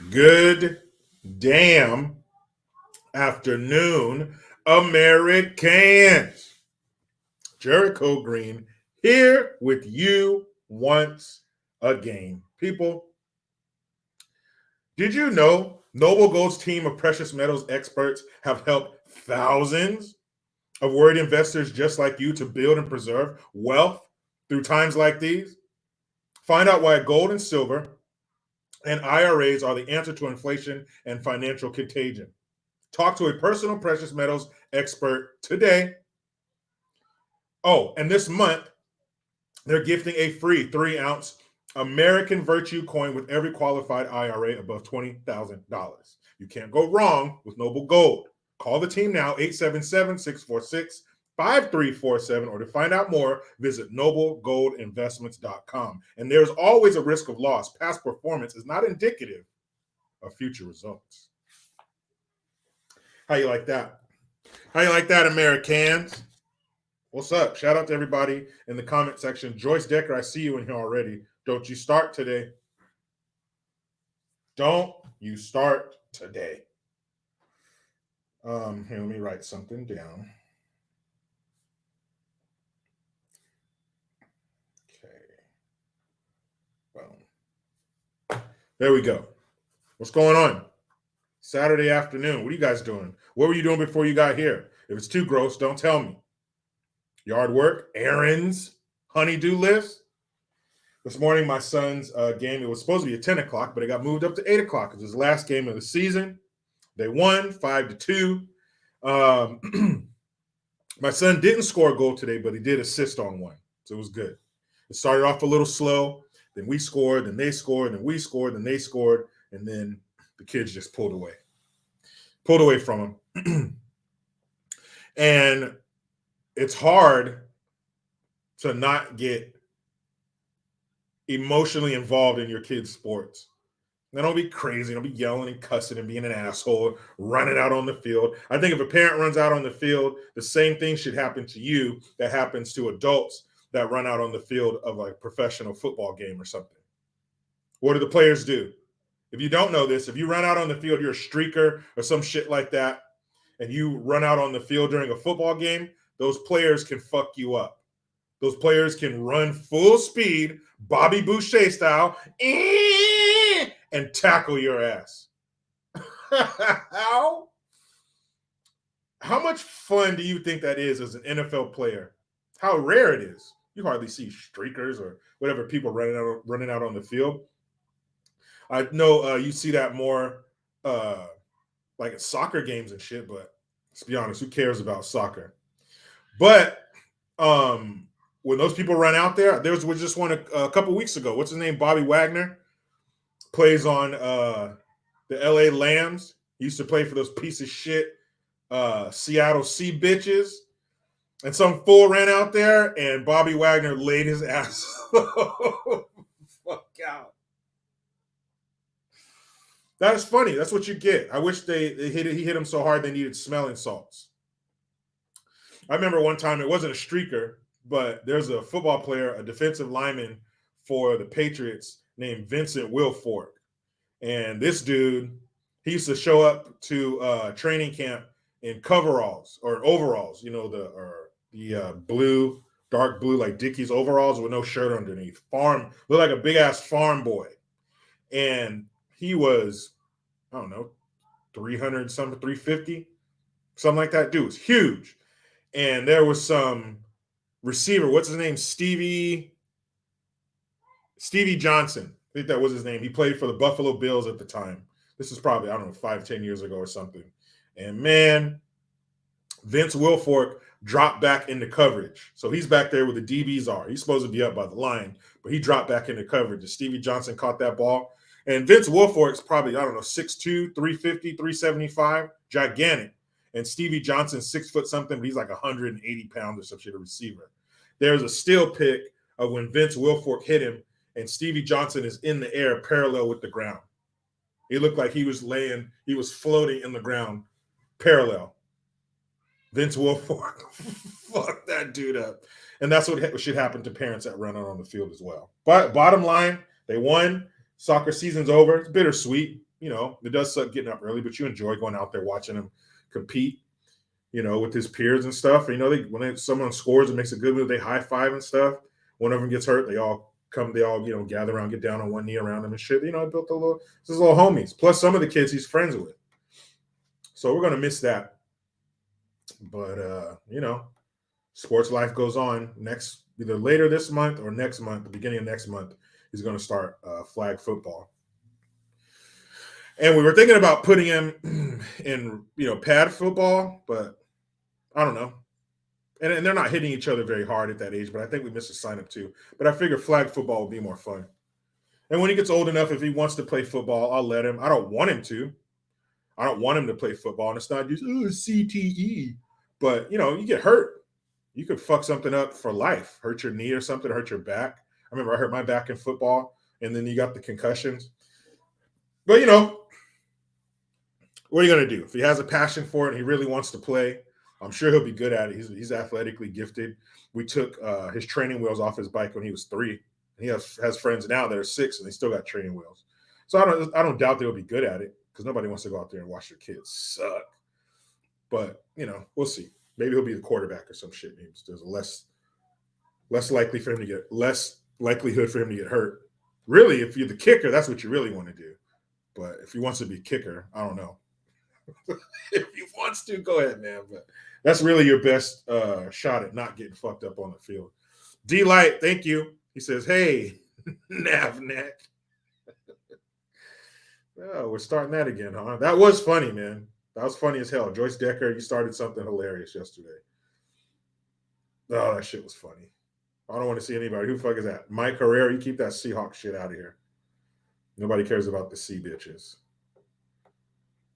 Good damn afternoon, Americans. Jericho Green here with you once again. People, did you know Noble Gold's team of precious metals experts have helped thousands of worried investors just like you to build and preserve wealth through times like these? Find out why gold and silver and IRAs are the answer to inflation and financial contagion. Talk to a personal precious metals expert today. Oh, and this month, they're gifting a free 3-ounce American Virtue coin with every qualified IRA above $20,000. You can't go wrong with Noble Gold. Call the team now, 877-646-5347, or to find out more, visit noblegoldinvestments.com. And there's always a risk of loss. Past performance is not indicative of future results. How you like that? How you like that, Americans? What's up? Shout out to everybody in the comment section. Joyce Decker, I see you in here already. Don't you start today. Don't you start today. Here, let me write something down. Okay. Boom. There we go. What's going on? Saturday afternoon. What are you guys doing? What were you doing before you got here? If it's too gross, don't tell me. Yard work, errands, honey-do list. This morning, my son's game, it was supposed to be at 10 o'clock, but it got moved up to 8 o'clock. It was his last game of the season. They won 5-2. My son didn't score a goal today, but he did assist on one. So it was good. It started off a little slow. Then we scored, then they scored, then we scored, then they scored, and then the kids just pulled away from him. And it's hard to not get emotionally involved in your kids' sports. Now, don't be crazy. Don't be yelling and cussing and being an asshole, running out on the field. I think if a parent runs out on the field, the same thing should happen to you that happens to adults that run out on the field of a professional football game or something. What do the players do? If you don't know this, if you run out on the field, you're a streaker or some shit like that, and you run out on the field during a football game, those players can fuck you up. Those players can run full speed, Bobby Boucher style, and tackle your ass. How much fun do you think that is as an NFL player? How rare it is. You hardly see streakers or whatever people running out on the field. I know you see that more like at soccer games and shit, but let's be honest, who cares about soccer? But when those people run out there was just one a couple weeks ago. What's his name? Bobby Wagner plays on the LA Lambs. He used to play for those piece of shit Seattle Sea bitches. And some fool ran out there and Bobby Wagner laid his ass fuck out. That is funny. That's what you get. I wish he hit him so hard they needed smelling salts. I remember one time, it wasn't a streaker, but there's a football player, a defensive lineman for the Patriots named Vincent Wilfork. And this dude, he used to show up to training camp in coveralls or overalls, you know, the blue, dark blue, like Dickies overalls with no shirt underneath. Looked like a big ass farm boy. And he was, I don't know, 300 something, 350, something like that. Dude was huge. And there was some receiver, what's his name? Stevie Johnson. I think that was his name. He played for the Buffalo Bills at the time. This is probably, I don't know, 5-10 years ago or something. And man, Vince Wilfork dropped back into coverage. So he's back there where the DBs are. He's supposed to be up by the line, but he dropped back into coverage. And Stevie Johnson caught that ball. And Vince Wilfork's probably, I don't know, 6'2", 350, 375, gigantic. And Stevie Johnson's 6 foot something, but he's like 180 pounds or some shit, a receiver. There's a still pic of when Vince Wilfork hit him, and Stevie Johnson is in the air parallel with the ground. It looked like he was floating in the ground parallel. Vince Wilfork fucked that dude up. And that's what should happen to parents that run out on the field as well. But bottom line, they won. Soccer season's over. It's bittersweet. it does suck getting up early, but you enjoy going out there watching him compete, with his peers and stuff. When someone scores and makes a good move, they high five and stuff. One of them gets hurt, they all gather around, get down on one knee around him and shit. Built his little homies. Plus some of the kids he's friends with. So we're gonna miss that. But sports life goes on. Either later this month or next month, the beginning of next month, he's gonna start flag football. And we were thinking about putting him in, pad football, but I don't know. And they're not hitting each other very hard at that age, but I think we missed a sign up too. But I figure flag football would be more fun. And when he gets old enough, if he wants to play football, I'll let him. I don't want him to. I don't want him to play football. And it's not just, CTE. But, you get hurt. You could fuck something up for life. Hurt your knee or something, hurt your back. I remember I hurt my back in football, and then you got the concussions. But, what are you going to do? If he has a passion for it and he really wants to play, I'm sure he'll be good at it. He's athletically gifted. We took his training wheels off his bike when he was 3. And he has friends now that are 6 and they still got training wheels. So I don't doubt they'll be good at it because nobody wants to go out there and watch their kids suck. But we'll see. Maybe he'll be the quarterback or some shit. Maybe there's less likelihood for him to get hurt. Really, if you're the kicker, that's what you really want to do. But if he wants to be a kicker, I don't know. If he wants to, go ahead, man. But that's really your best shot at not getting fucked up on the field. D-Light, thank you. He says, hey, Navneck. Oh, we're starting that again, huh? That was funny, man. That was funny as hell. Joyce Decker, you started something hilarious yesterday. Oh, that shit was funny. I don't want to see anybody. Who the fuck is that? Mike Herrera, you keep that Seahawk shit out of here. Nobody cares about the sea bitches.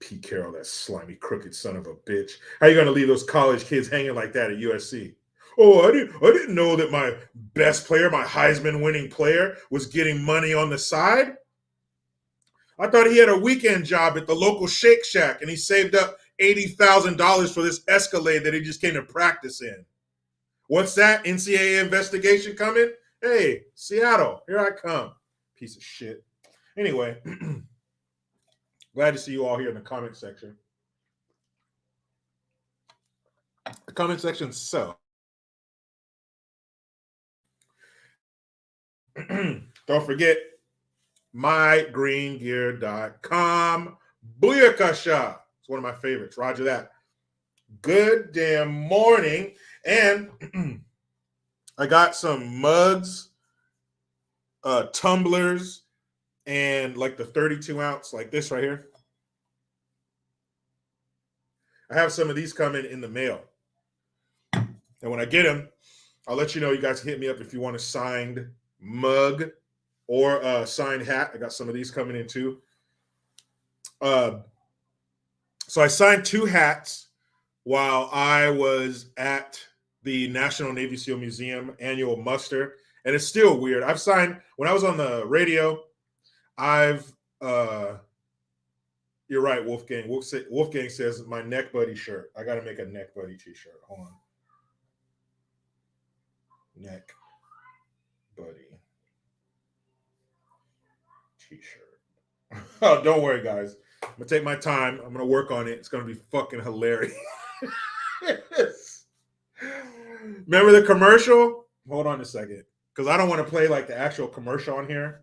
Pete Carroll, that slimy, crooked son of a bitch. How are you going to leave those college kids hanging like that at USC? Oh, I didn't know that my best player, my Heisman-winning player, was getting money on the side. I thought he had a weekend job at the local Shake Shack, and he saved up $80,000 for this Escalade that he just came to practice in. What's that? NCAA investigation coming? Hey, Seattle, here I come. Piece of shit. Anyway, glad to see you all here in the comment section. The comment section so. Don't forget mygreengear.com. Booyakasha. It's one of my favorites. Roger that. Good damn morning. And I got some mugs, tumblers, and like the 32 ounce, like this right here. I have some of these coming in the mail. And when I get them, I'll let you know. You guys hit me up if you want a signed mug or a signed hat. I got some of these coming in too. So I signed 2 hats while I was at the National Navy SEAL Museum annual muster. And it's still weird. I've signed, when I was on the radio, you're right, Wolfgang. Wolfgang says my neck buddy shirt. I got to make a neck buddy t-shirt. Hold on. Neck buddy t-shirt. Oh, don't worry, guys. I'm going to take my time. I'm going to work on it. It's going to be fucking hilarious. Remember the commercial? Hold on a second. Because I don't want to play like the actual commercial on here.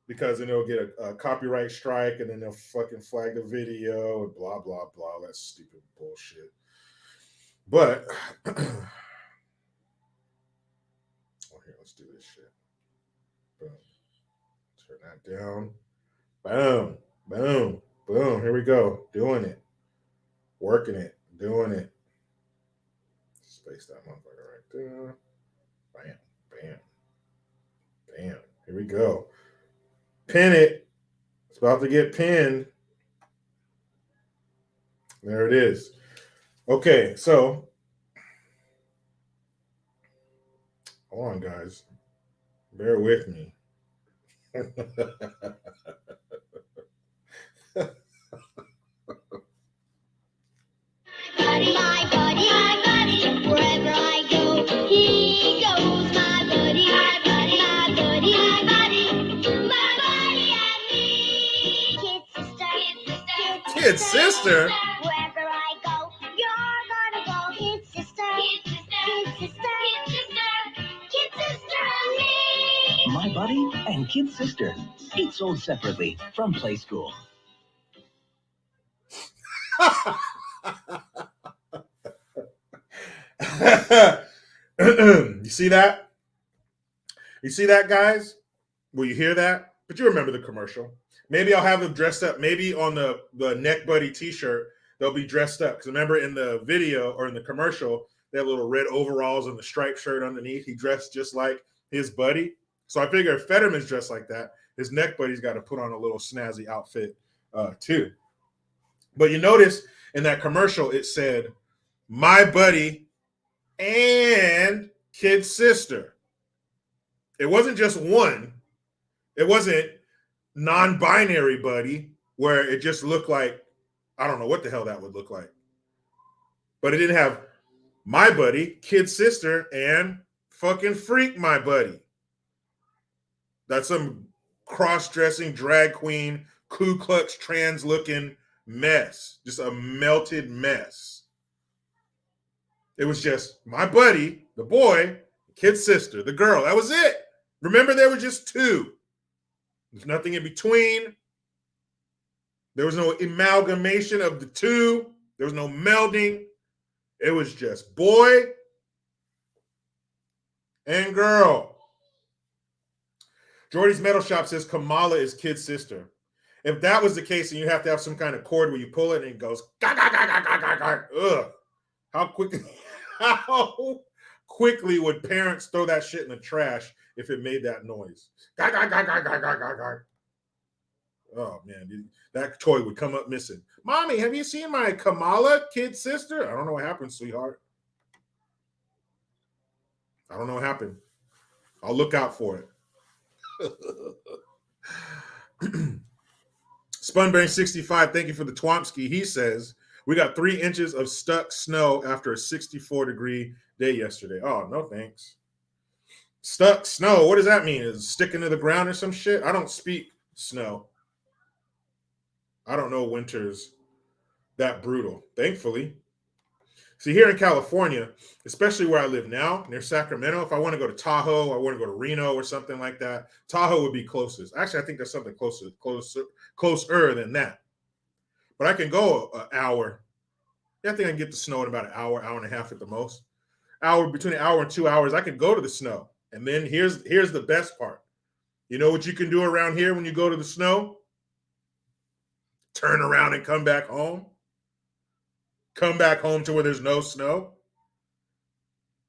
Because then they'll get a copyright strike and then they'll fucking flag the video and blah, blah, blah. That's stupid bullshit. But, oh, here, let's do this shit. Boom. Turn that down. Boom, boom, boom. Here we go. Doing it. Working it. Doing it. Space that motherfucker right there. Bam, bam, bam. Here we go. Pin it. It's about to get pinned. There it is. Okay, so hold on, guys. Bear with me. My buddy, wherever I go, he goes. My buddy, my buddy, my buddy, my buddy, my buddy and me. Kid sister? Wherever I go, you're gonna go. Kid sister. Kid sister. Kid sister. Kid sister and me. My Buddy and Kid Sister. Each sold separately from Play School. You see that? You see that, guys? Will you hear that? But you remember the commercial. Maybe I'll have them dressed up. Maybe on the Neck Buddy t-shirt, they'll be dressed up. Because remember in the video or in the commercial, they had little red overalls and the striped shirt underneath. He dressed just like his buddy. So I figure if Fetterman's dressed like that, his Neck Buddy's got to put on a little snazzy outfit too. But you notice in that commercial, it said, my buddy and kid sister. It wasn't just one. It wasn't non-binary buddy where it just looked like, I don't know what the hell that would look like. But it didn't have my buddy, kid sister, and fucking freak my buddy. That's some cross-dressing drag queen, Ku Klux trans looking mess. Just a melted mess. It was just my buddy, the boy, kid sister, the girl. That was it. Remember, there were just two. There's nothing in between. There was no amalgamation of the two. There was no melding. It was just boy and girl. Jordy's Metal Shop says Kamala is kid's sister. If that was the case, then you have to have some kind of cord where you pull it and it goes, gah, gah, gah, gah, gah, gah, gah. Ugh. How quickly would parents throw that shit in the trash if it made that noise? Gah, gah, gah, gah, gah, gah, gah, gah. Oh, man, that toy would come up missing. Mommy, have you seen my Kamala kid sister? I don't know what happened, sweetheart. I don't know what happened. I'll look out for it. Spunbrain65, thank you for the Twompski. He says, we got 3 inches of stuck snow after a 64-degree day yesterday. Oh, no thanks. Stuck snow, what does that mean? Is it sticking to the ground or some shit? I don't speak snow. I don't know winters that brutal, thankfully. See, here in California, especially where I live now, near Sacramento, if I want to go to Tahoe, I want to go to Reno or something like that, Tahoe would be closest. Actually, I think there's something closer than that. But I can go an hour. I think I can get the snow in about an hour, hour and a half at the most. Between an hour and 2 hours, I can go to the snow. And then here's the best part. You know what you can do around here when you go to the snow? Turn around and come back home. Come back home to where there's no snow.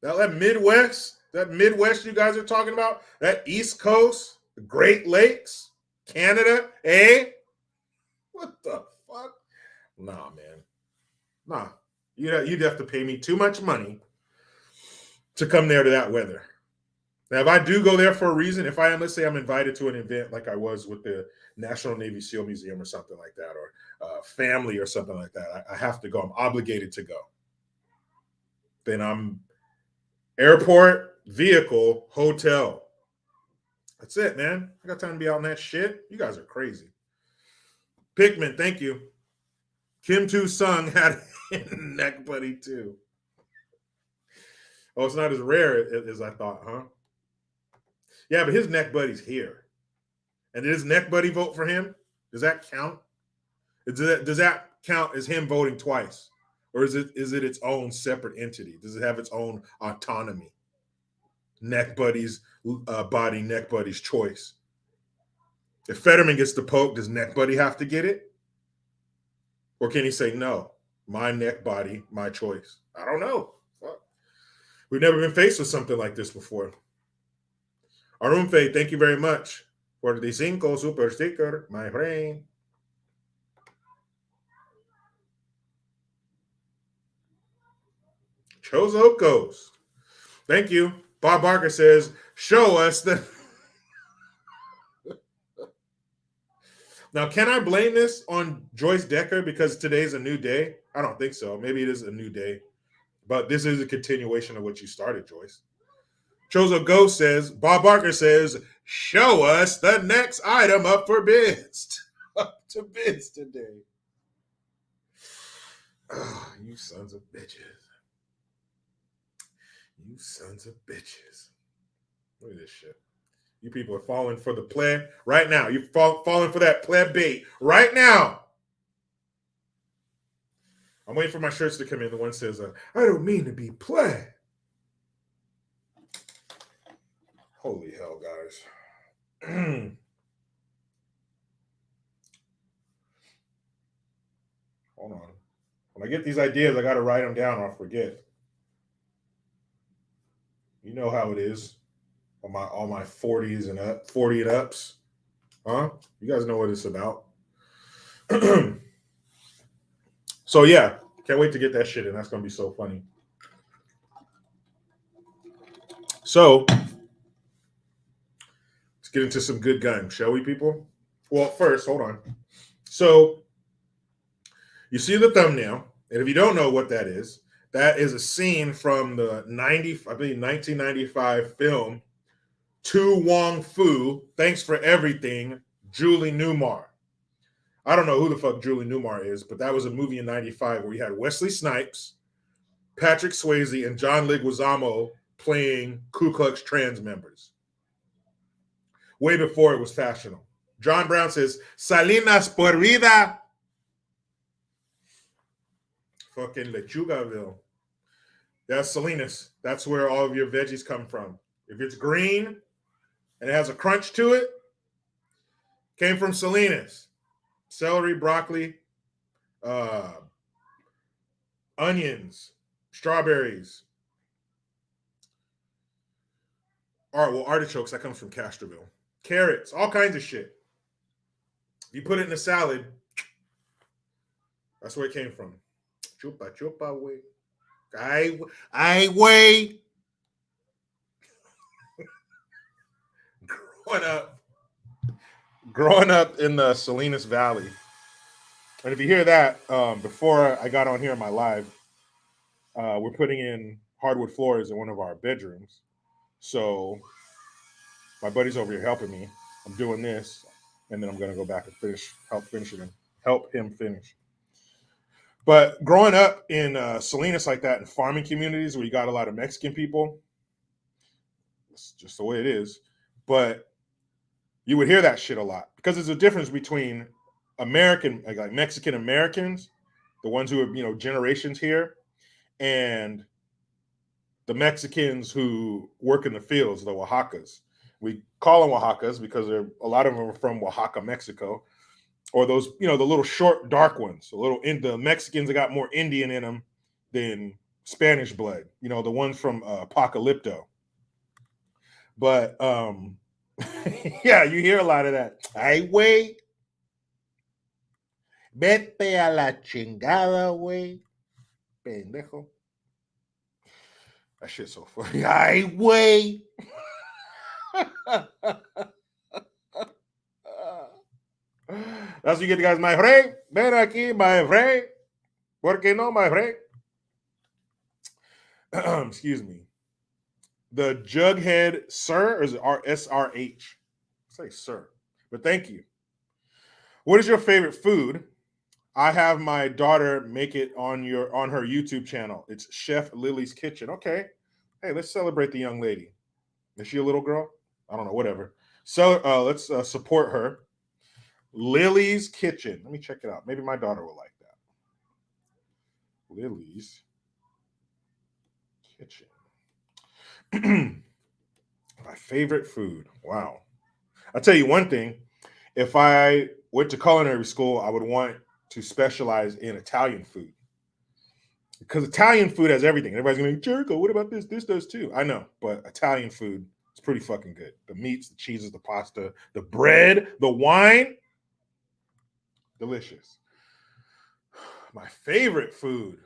That Midwest you guys are talking about, that East Coast, the Great Lakes, Canada, what the fuck? Nah, man. Nah. You'd have to pay me too much money to come there to that weather. Now, if I do go there for a reason, let's say I'm invited to an event like I was with the National Navy SEAL Museum or something like that, or family or something like that, I have to go. I'm obligated to go. Then I'm airport, vehicle, hotel. That's it, man. I got time to be out in that shit. You guys are crazy. Pikmin, thank you. Kim Tu-sung had a neck buddy too. Oh, it's not as rare as I thought, huh? Yeah, but his neck buddy's here. And did his neck buddy vote for him? Does that count? Does that count as him voting twice? Or is it its own separate entity? Does it have its own autonomy? Neck buddy's body, neck buddy's choice. If Fetterman gets the poke, does neck buddy have to get it? Or can he say, no, my neck body, my choice? I don't know. Fuck. We've never been faced with something like this before. Arunfe, thank you very much for the 5 super sticker, my friend. Chozo Ghost. Thank you. Bob Barker says, show us the... Now, can I blame this on Joyce Decker because today's a new day? I don't think so. Maybe it is a new day. But this is a continuation of what you started, Joyce. Chozo Ghost says, Bob Barker says, show us the next item up for bids. Up to bids today. You sons of bitches. You sons of bitches. Look at this shit. You people are falling for the pleb right now. You're falling for that pleb bait right now. I'm waiting for my shirts to come in. The one says, I don't mean to be pleb. Holy hell, guys. Hold on. When I get these ideas, I got to write them down or I'll forget. You know how it is. All my 40s and up, 40 and ups. Huh? You guys know what it's about. So yeah, can't wait to get that shit in. That's gonna be so funny. So let's get into some good guns, shall we, people? Well, first, hold on. So you see the thumbnail, and if you don't know what that is a scene from the 1995 film To Wong Fu, Thanks for Everything, Julie Newmar. I don't know who the fuck Julie Newmar is, but that was a movie in 95 where you had Wesley Snipes, Patrick Swayze, and John Leguizamo playing Ku Klux trans members. Way before it was fashionable. John Brown says, Salinas por vida. Fucking Lechugaville. That's Salinas. That's where all of your veggies come from. If it's green and it has a crunch to it, came from Salinas. Celery, broccoli, onions, strawberries. All right, well, artichokes, that comes from Castroville. Carrots, all kinds of shit. You put it in a salad, that's where it came from. Chupa, chupa, way. I way. Growing up in the Salinas Valley. And if you hear that, before I got on here in my live, we're putting in hardwood floors in one of our bedrooms. So my buddy's over here helping me. I'm doing this, and then I'm gonna go back and help him finish. But growing up in Salinas like that, in farming communities where you got a lot of Mexican people, it's just the way it is. But you would hear that shit a lot because there's a difference between American, like Mexican Americans, the ones who have, generations here, and the Mexicans who work in the fields, the Oaxacas. We call them Oaxacas because a lot of them are from Oaxaca, Mexico, or those, the little short, dark ones. The Mexicans that got more Indian in them than Spanish blood. The ones from Apocalypto. But yeah, you hear a lot of that. Ay, güey. Vete a la chingada, güey. Pendejo. That shit's so funny. Ay, güey. That's what you get, guys. My friend. Ven aquí, my friend. ¿Por qué no, my friend? Excuse me. The Jughead Sir, or is it SRH? Say Sir, but thank you. What is your favorite food? I have my daughter make it on her YouTube channel. It's Chef Lily's Kitchen. Okay. Hey, let's celebrate the young lady. Is she a little girl? I don't know, whatever. So let's support her. Lily's Kitchen. Let me check it out. Maybe my daughter will like that. Lily's Kitchen. My favorite food. Wow. I'll tell you one thing. If I went to culinary school, I would want to specialize in Italian food. Because Italian food has everything. Everybody's going to be, Jericho, what about this? This does too. I know, but Italian food is pretty fucking good. The meats, the cheeses, the pasta, the bread, the wine. Delicious. My favorite food.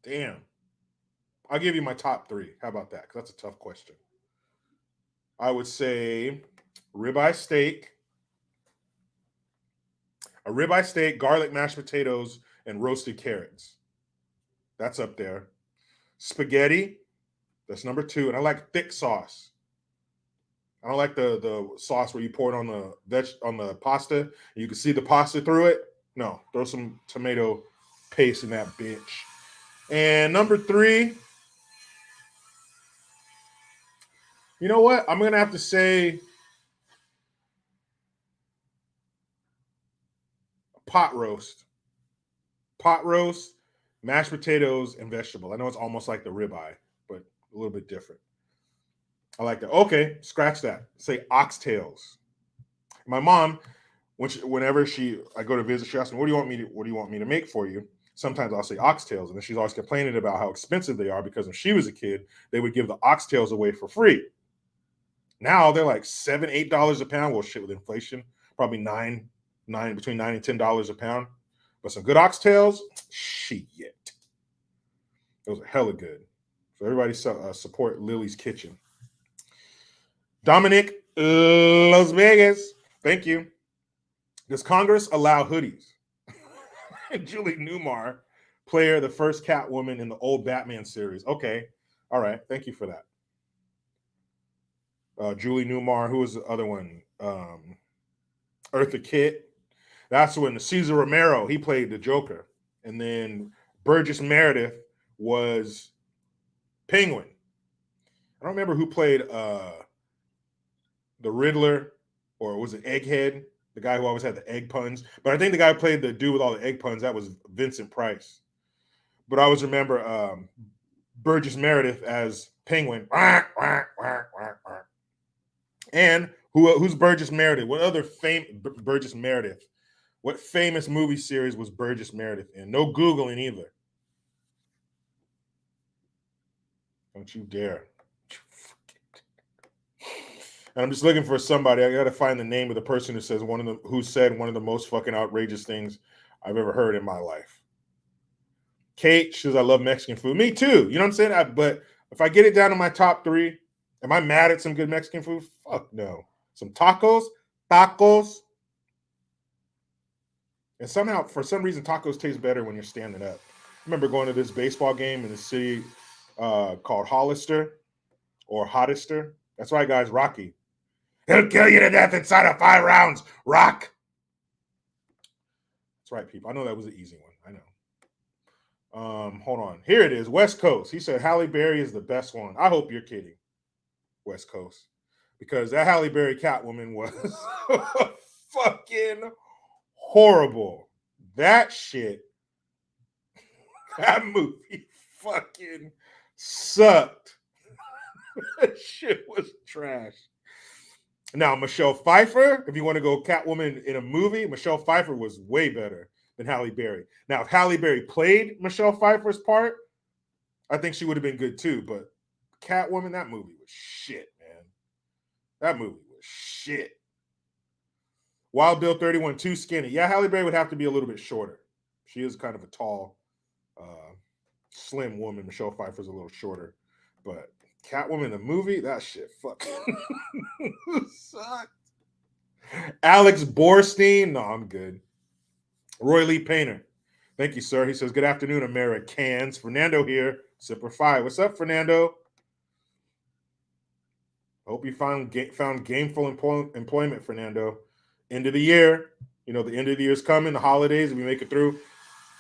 Damn. I'll give you my top 3. How about that? Because that's a tough question. I would say ribeye steak, garlic mashed potatoes, and roasted carrots. That's up there. Spaghetti, that's number 2. And I like thick sauce. I don't like the sauce where you pour it on the pasta and you can see the pasta through it. No, throw some tomato paste in that bitch. And number 3, you know what? I'm gonna have to say pot roast. Pot roast, mashed potatoes, and vegetable. I know it's almost like the ribeye, but a little bit different. I like that. Okay, scratch that. Say oxtails. My mom, whenever I go to visit, she asks me, "What do you want me to make for you?" Sometimes I'll say oxtails, and then she's always complaining about how expensive they are because when she was a kid, they would give the oxtails away for free. Now they're like $7, $8 a pound. Well, shit, with inflation, probably between $9 and $10 a pound. But some good oxtails, shit. Those are hella good. So everybody support Lily's Kitchen. Dominic, Las Vegas. Thank you. Does Congress allow hoodies? Julie Newmar, player, the first Catwoman in the old Batman series. Okay. All right. Thank you for that. Julie Newmar. Who was the other one? Eartha Kitt. That's when Cesar Romero, he played the Joker. And then Burgess Meredith was Penguin. I don't remember who played the Riddler, or was it Egghead? The guy who always had the egg puns. But I think the guy who played the dude with all the egg puns, that was Vincent Price. But I always remember Burgess Meredith as Penguin. And who's Burgess Meredith? What other Burgess Meredith? What famous movie series was Burgess Meredith in? No Googling either. Don't you dare. And I'm just looking for somebody. I got to find the name of the person who said one of the most fucking outrageous things I've ever heard in my life. Kate, she says, I love Mexican food. Me too. You know what I'm saying? But if I get it down to my top 3, am I mad at some good Mexican food? Fuck no. Some tacos. And somehow, for some reason, tacos taste better when you're standing up. I remember going to this baseball game in the city called Hollister or Hottester. That's right, guys. Rocky. He'll kill you to death inside of 5 rounds. Rock. That's right, people. I know that was an easy one. I know. Hold on. Here it is. West Coast. He said Halle Berry is the best one. I hope you're kidding. West Coast. Because that Halle Berry Catwoman was fucking horrible. That shit. That movie fucking sucked. That shit was trash. Now, Michelle Pfeiffer, if you want to go Catwoman in a movie, Michelle Pfeiffer was way better than Halle Berry. Now, if Halle Berry played Michelle Pfeiffer's part, I think she would have been good too. But Catwoman, that movie was shit, man. That movie was shit. Wild Bill 31, too skinny. Yeah, Halle Berry would have to be a little bit shorter. She is kind of a tall, slim woman. Michelle Pfeiffer's a little shorter. But Catwoman, the movie, that shit fucking sucked. Alex Borstein, no, I'm good. Roy Lee Painter, thank you, sir. He says, good afternoon, Americans. Fernando here, Sipper 5. What's up, Fernando? Hope you found gainful employment, Fernando. End of the year. You know, the end of the year is coming, the holidays, if we make it through.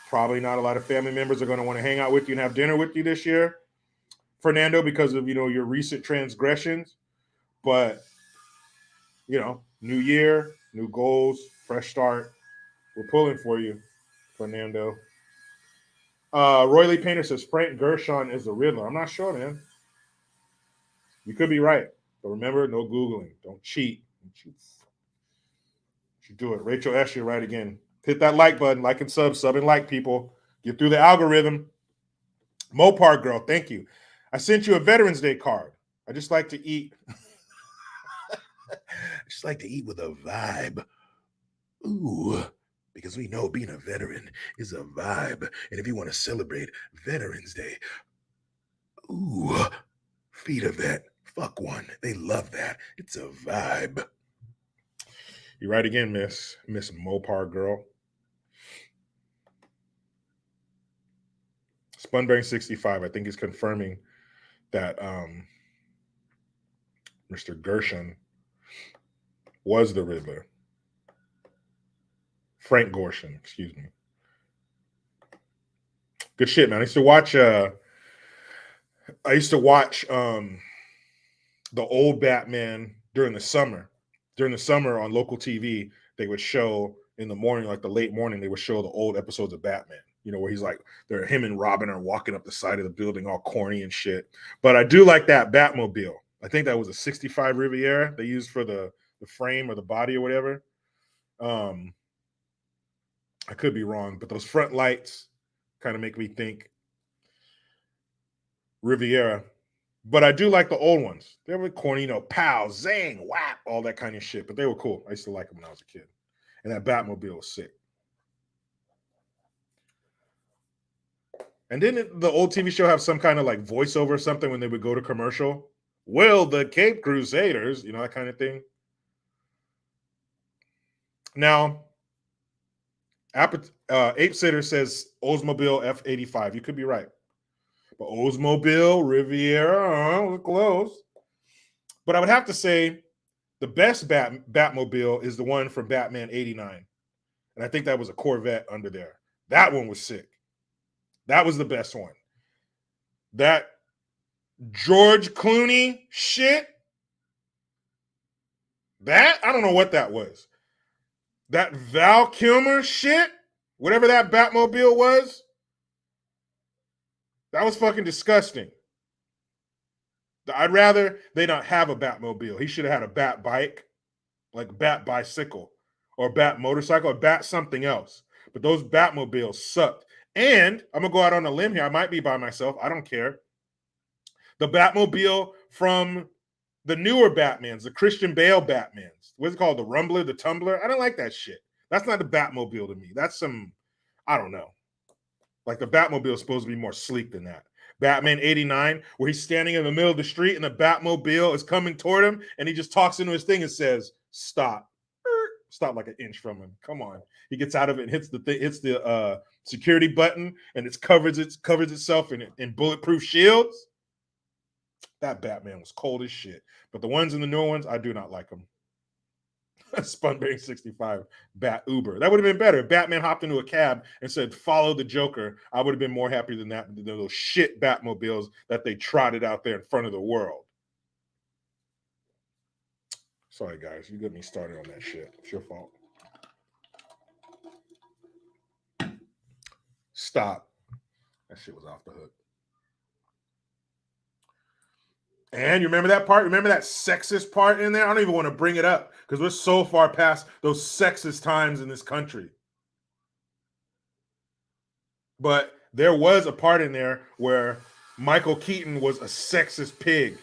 Probably not a lot of family members are going to want to hang out with you and have dinner with you this year, Fernando, because of, your recent transgressions. But, new year, new goals, fresh start. We're pulling for you, Fernando. Roy Lee Painter says Frank Gershon is the Riddler. I'm not sure, man. You could be right. But remember, no Googling. Don't cheat. Don't you do it. Rachel S., you're right again. Hit that like button, like and sub and like, people. Get through the algorithm. Mopar Girl, thank you. I sent you a Veterans Day card. I just like to eat. I just like to eat with a vibe. Ooh, because we know being a veteran is a vibe. And if you want to celebrate Veterans Day, ooh, feed a vet. Fuck one. They love that. It's a vibe. You're right again, Miss Mopar Girl. Spunbang 65, I think, is confirming that Mr. Gershon was the Riddler. Frank Gorshin, excuse me. Good shit, man. I used to watch the old Batman during the summer. During the summer on local TV, they would show in the morning, like the late morning, they would show the old episodes of Batman. You know, where he's like, him and Robin are walking up the side of the building all corny and shit. But I do like that Batmobile. I think that was a 65 Riviera they used for the frame or the body or whatever. I could be wrong, but those front lights kind of make me think Riviera. But I do like the old ones. They were corny, you know, pow, zang, whap, all that kind of shit. But they were cool. I used to like them when I was a kid. And that Batmobile was sick. And didn't the old TV show have some kind of like voiceover or something when they would go to commercial? Well, the Cape Crusaders, you know, that kind of thing. Now, Ape Sitter says Oldsmobile F85. You could be right. But Oldsmobile, Riviera, we're close. But I would have to say the best Batmobile is the one from Batman 89. And I think that was a Corvette under there. That one was sick. That was the best one. That George Clooney shit, that, I don't know what that was. That Val Kilmer shit, whatever that Batmobile was, that was fucking disgusting. I'd rather they not have a Batmobile. He should have had a Bat bike, like Bat bicycle, or Bat motorcycle, or Bat something else. But those Batmobiles sucked. And I'm going to go out on a limb here. I might be by myself. I don't care. The Batmobile from the newer Batmans, the Christian Bale Batmans. What's it called? The Rumbler, the Tumbler? I don't like that shit. That's not the Batmobile to me. That's some, I don't know. Like the Batmobile is supposed to be more sleek than that. Batman 89, where he's standing in the middle of the street and the Batmobile is coming toward him and he just talks into his thing and says, stop. Stop like an inch from him. Come on. He gets out of it and hits the security button and it covers itself in bulletproof shields. That Batman was cold as shit. But the ones in the newer ones, I do not like them. Spunberry 65, Bat Uber. That would have been better. If Batman hopped into a cab and said, follow the Joker, I would have been more happy than that, than those shit Batmobiles that they trotted out there in front of the world. Sorry, guys. You got me started on that shit. It's your fault. Stop. That shit was off the hook. And you remember that part? Remember that sexist part in there? I don't even want to bring it up because we're so far past those sexist times in this country. But there was a part in there where Michael Keaton was a sexist pig.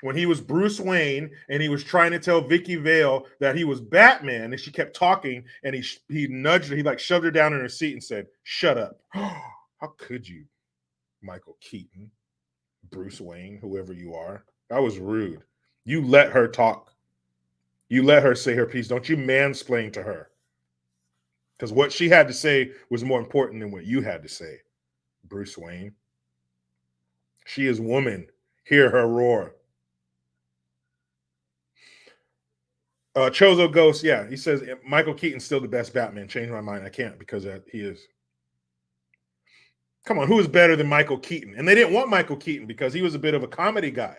When he was Bruce Wayne and he was trying to tell Vicky Vale that he was Batman and she kept talking and he nudged her, he like shoved her down in her seat and said, shut up. How could you, Michael Keaton? Bruce Wayne, whoever you are. That was rude. You let her talk. You let her say her piece. Don't you mansplain to her. Because what she had to say was more important than what you had to say, Bruce Wayne. She is woman. Hear her roar. Chozo Ghost, yeah, he says Michael Keaton's still the best Batman. Change my mind. I can't because he is. Come on, who is better than Michael Keaton? And they didn't want Michael Keaton because he was a bit of a comedy guy.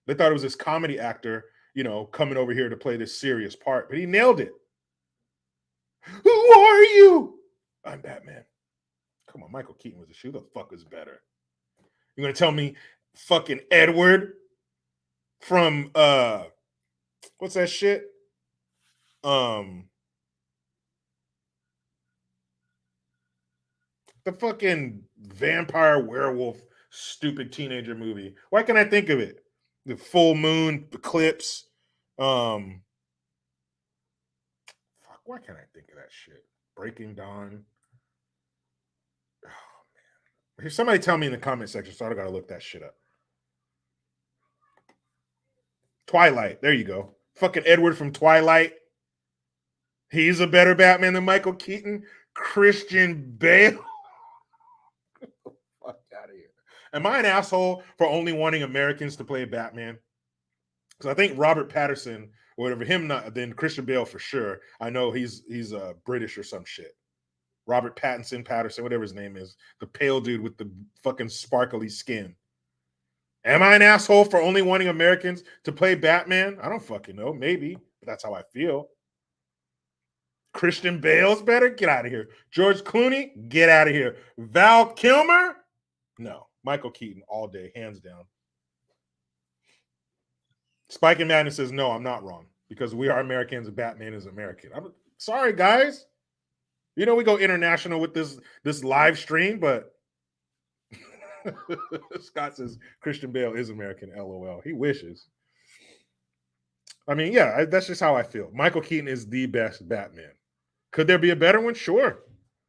They thought it was this comedy actor, you know, coming over here to play this serious part, but he nailed it. Who are you? I'm Batman. Come on, Michael Keaton was a shoe. Who the fuck is better? You're gonna tell me fucking Edward from what's that shit? The fucking vampire werewolf stupid teenager movie. Why can't I think of it? The Full Moon Eclipse. Fuck, why can't I think of that shit? Breaking Dawn. Oh man. Here's somebody tell me in the comment section, so I gotta look that shit up. Twilight. There you go. Fucking Edward from Twilight. He's a better Batman than Michael Keaton. Christian Bale. Fuck out of here. Am I an asshole for only wanting Americans to play Batman? Because I think Robert Patterson or whatever, him not, then Christian Bale for sure. I know he's British or some shit. Robert Pattinson, Patterson, whatever his name is, the pale dude with the fucking sparkly skin. Am I an asshole for only wanting Americans to play Batman? I don't fucking know. Maybe, but that's how I feel. Christian Bale's better? Get out of here. George Clooney? Get out of here. Val Kilmer? No. Michael Keaton all day, hands down. Spike and Madness says, no, I'm not wrong because we are Americans and Batman is American. I'm sorry, guys. You know, we go international with this live stream, but Scott says Christian Bale is American, LOL. He wishes. I mean, yeah, that's just how I feel. Michael Keaton is the best Batman. Could there be a better one? Sure.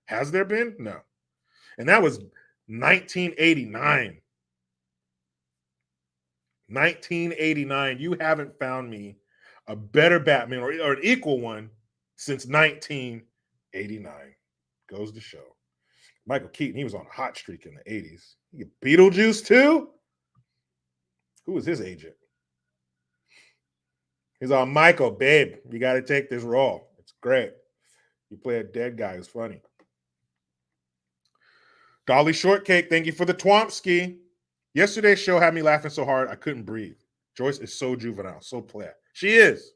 Has there been? No. And that was 1989. 1989. You haven't found me a better Batman or an equal one since 1989. Goes to show. Michael Keaton, he was on a hot streak in the 80s. Beetlejuice too? Who was his agent? He's on Michael, babe. You got to take this role. It's great. You play a dead guy. It's funny. Dolly Shortcake, thank you for the Twompski. Yesterday's show had me laughing so hard I couldn't breathe. Joyce is so juvenile, so play. She is.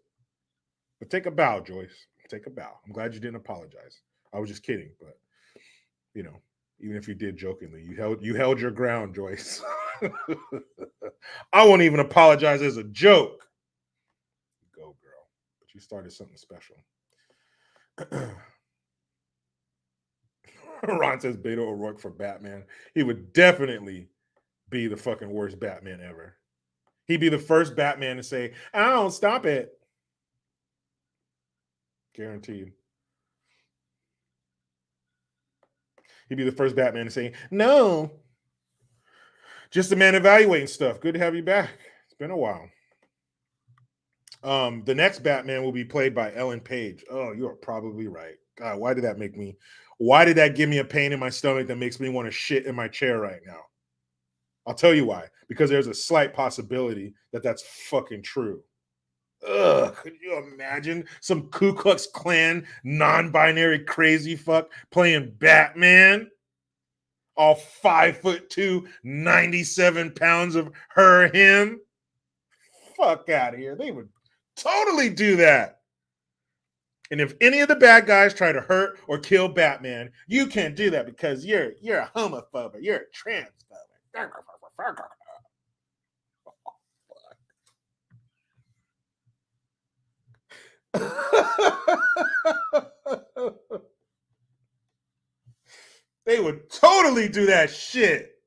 But take a bow, Joyce. Take a bow. I'm glad you didn't apologize. I was just kidding, but you know, even if you did jokingly, you held your ground, Joyce. I won't even apologize as a joke. Go, girl. But you started something special. Ron says Beto O'Rourke for Batman. He would definitely be the fucking worst Batman ever. He'd be the first Batman to say, "Oh, stop it." Guaranteed. He'd be the first Batman to say, "No." Just a man evaluating stuff. Good to have you back. It's been a while. The next Batman will be played by Ellen Page. Oh, you are probably right. God, why did that give me a pain in my stomach that makes me want to shit in my chair right now? I'll tell you why. Because there's a slight possibility that that's fucking true. Ugh, could you imagine some Ku Klux Klan non-binary crazy fuck playing Batman? All 5'2", 97 pounds of him. Fuck out of here. They would totally do that. And if any of the bad guys try to hurt or kill Batman, you can't do that because you're a homophobe, you're a transphobe. They would totally do that shit.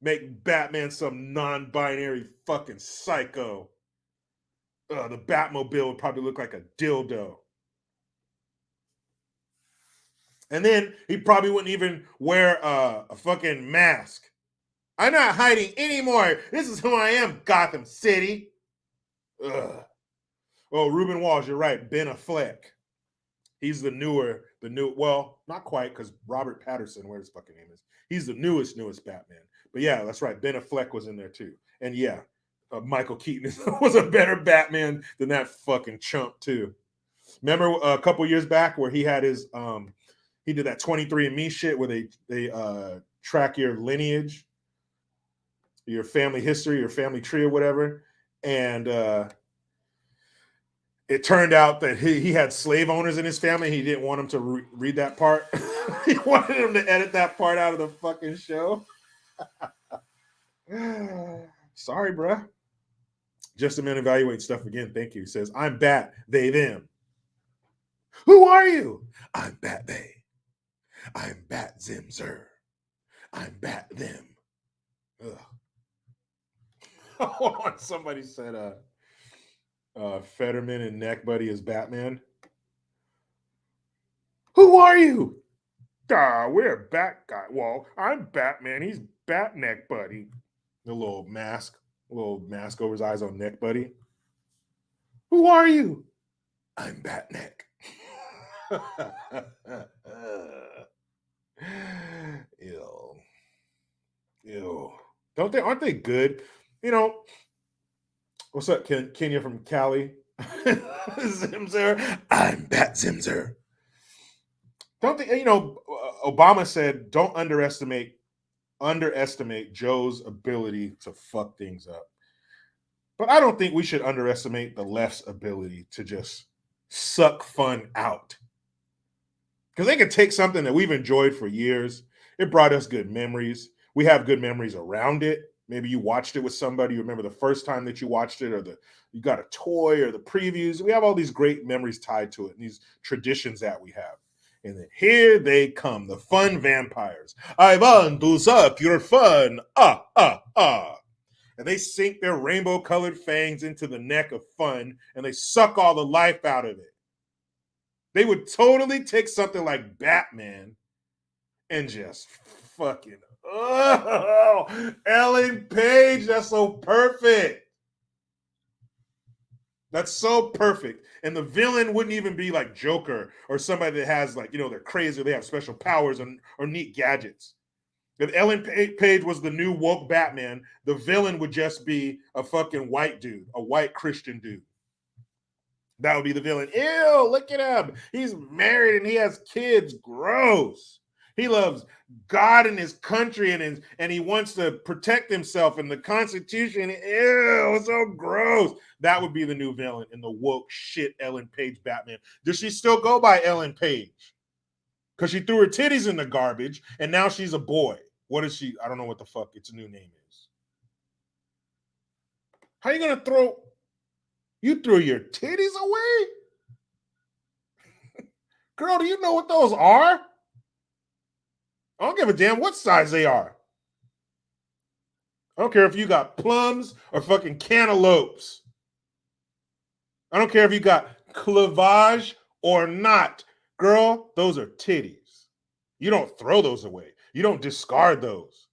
Make Batman some non-binary fucking psycho. The Batmobile would probably look like a dildo. And then he probably wouldn't even wear a fucking mask. I'm not hiding anymore. This is who I am, Gotham City. Ugh. Oh, Ruben Walsh, you're right. Ben Affleck. He's well, not quite, because Robert Patterson, where his fucking name is, he's the newest Batman. But yeah, that's right. Ben Affleck was in there too. And yeah, Michael Keaton was a better Batman than that fucking chump too. Remember a couple years back where he had his he did that 23andMe shit where they track your lineage, your family history, your family tree or whatever. And it turned out that he had slave owners in his family. He didn't want him to read that part. He wanted him to edit that part out of the fucking show. Sorry, bruh. Just a man evaluate stuff again. Thank you. He says, I'm Bat, they, them. Who are you? I'm Bat, they. I'm Bat, Zimzer. I'm Bat, them. Ugh. Hold on. Somebody said Fetterman and Neck Buddy is Batman. Who are you? We're Bat Guy. Well, I'm Batman. He's Bat Neck Buddy. The little mask over his eyes on Neck Buddy. Who are you? I'm Bat Neck. Ew. Aren't they good? You know, What's up, Kenya from Cali? Zimzer. I'm Bat Zimzer. Don't think, Obama said, don't underestimate Joe's ability to fuck things up. But I don't think we should underestimate the left's ability to just suck fun out. Because they can take something that we've enjoyed for years. It brought us good memories. We have good memories around it. Maybe you watched it with somebody. You remember the first time that you watched it, or you got a toy, or the previews. We have all these great memories tied to it, and these traditions that we have. And then here they come, the fun vampires. I want to suck your fun. And they sink their rainbow-colored fangs into the neck of fun, and they suck all the life out of it. They would totally take something like Batman and just fucking, Ellen Page, that's so perfect. That's so perfect. And the villain wouldn't even be like Joker or somebody that has like, they're crazy, or they have special powers or neat gadgets. If Ellen Page was the new woke Batman, the villain would just be a fucking white dude, a white Christian dude. That would be the villain. Ew, look at him. He's married and he has kids. Gross. He loves God and his country, and he wants to protect himself and the Constitution. Ew, so gross. That would be the new villain in the woke shit Ellen Page Batman. Does she still go by Ellen Page? Because she threw her titties in the garbage, and now she's a boy. What is she? I don't know what the fuck its new name is. How are you going to throw... You threw your titties away? Girl, do you know what those are? I don't give a damn what size they are. I don't care if you got plums or fucking cantaloupes. I don't care if you got cleavage or not. Girl, those are titties. You don't throw those away. You don't discard those.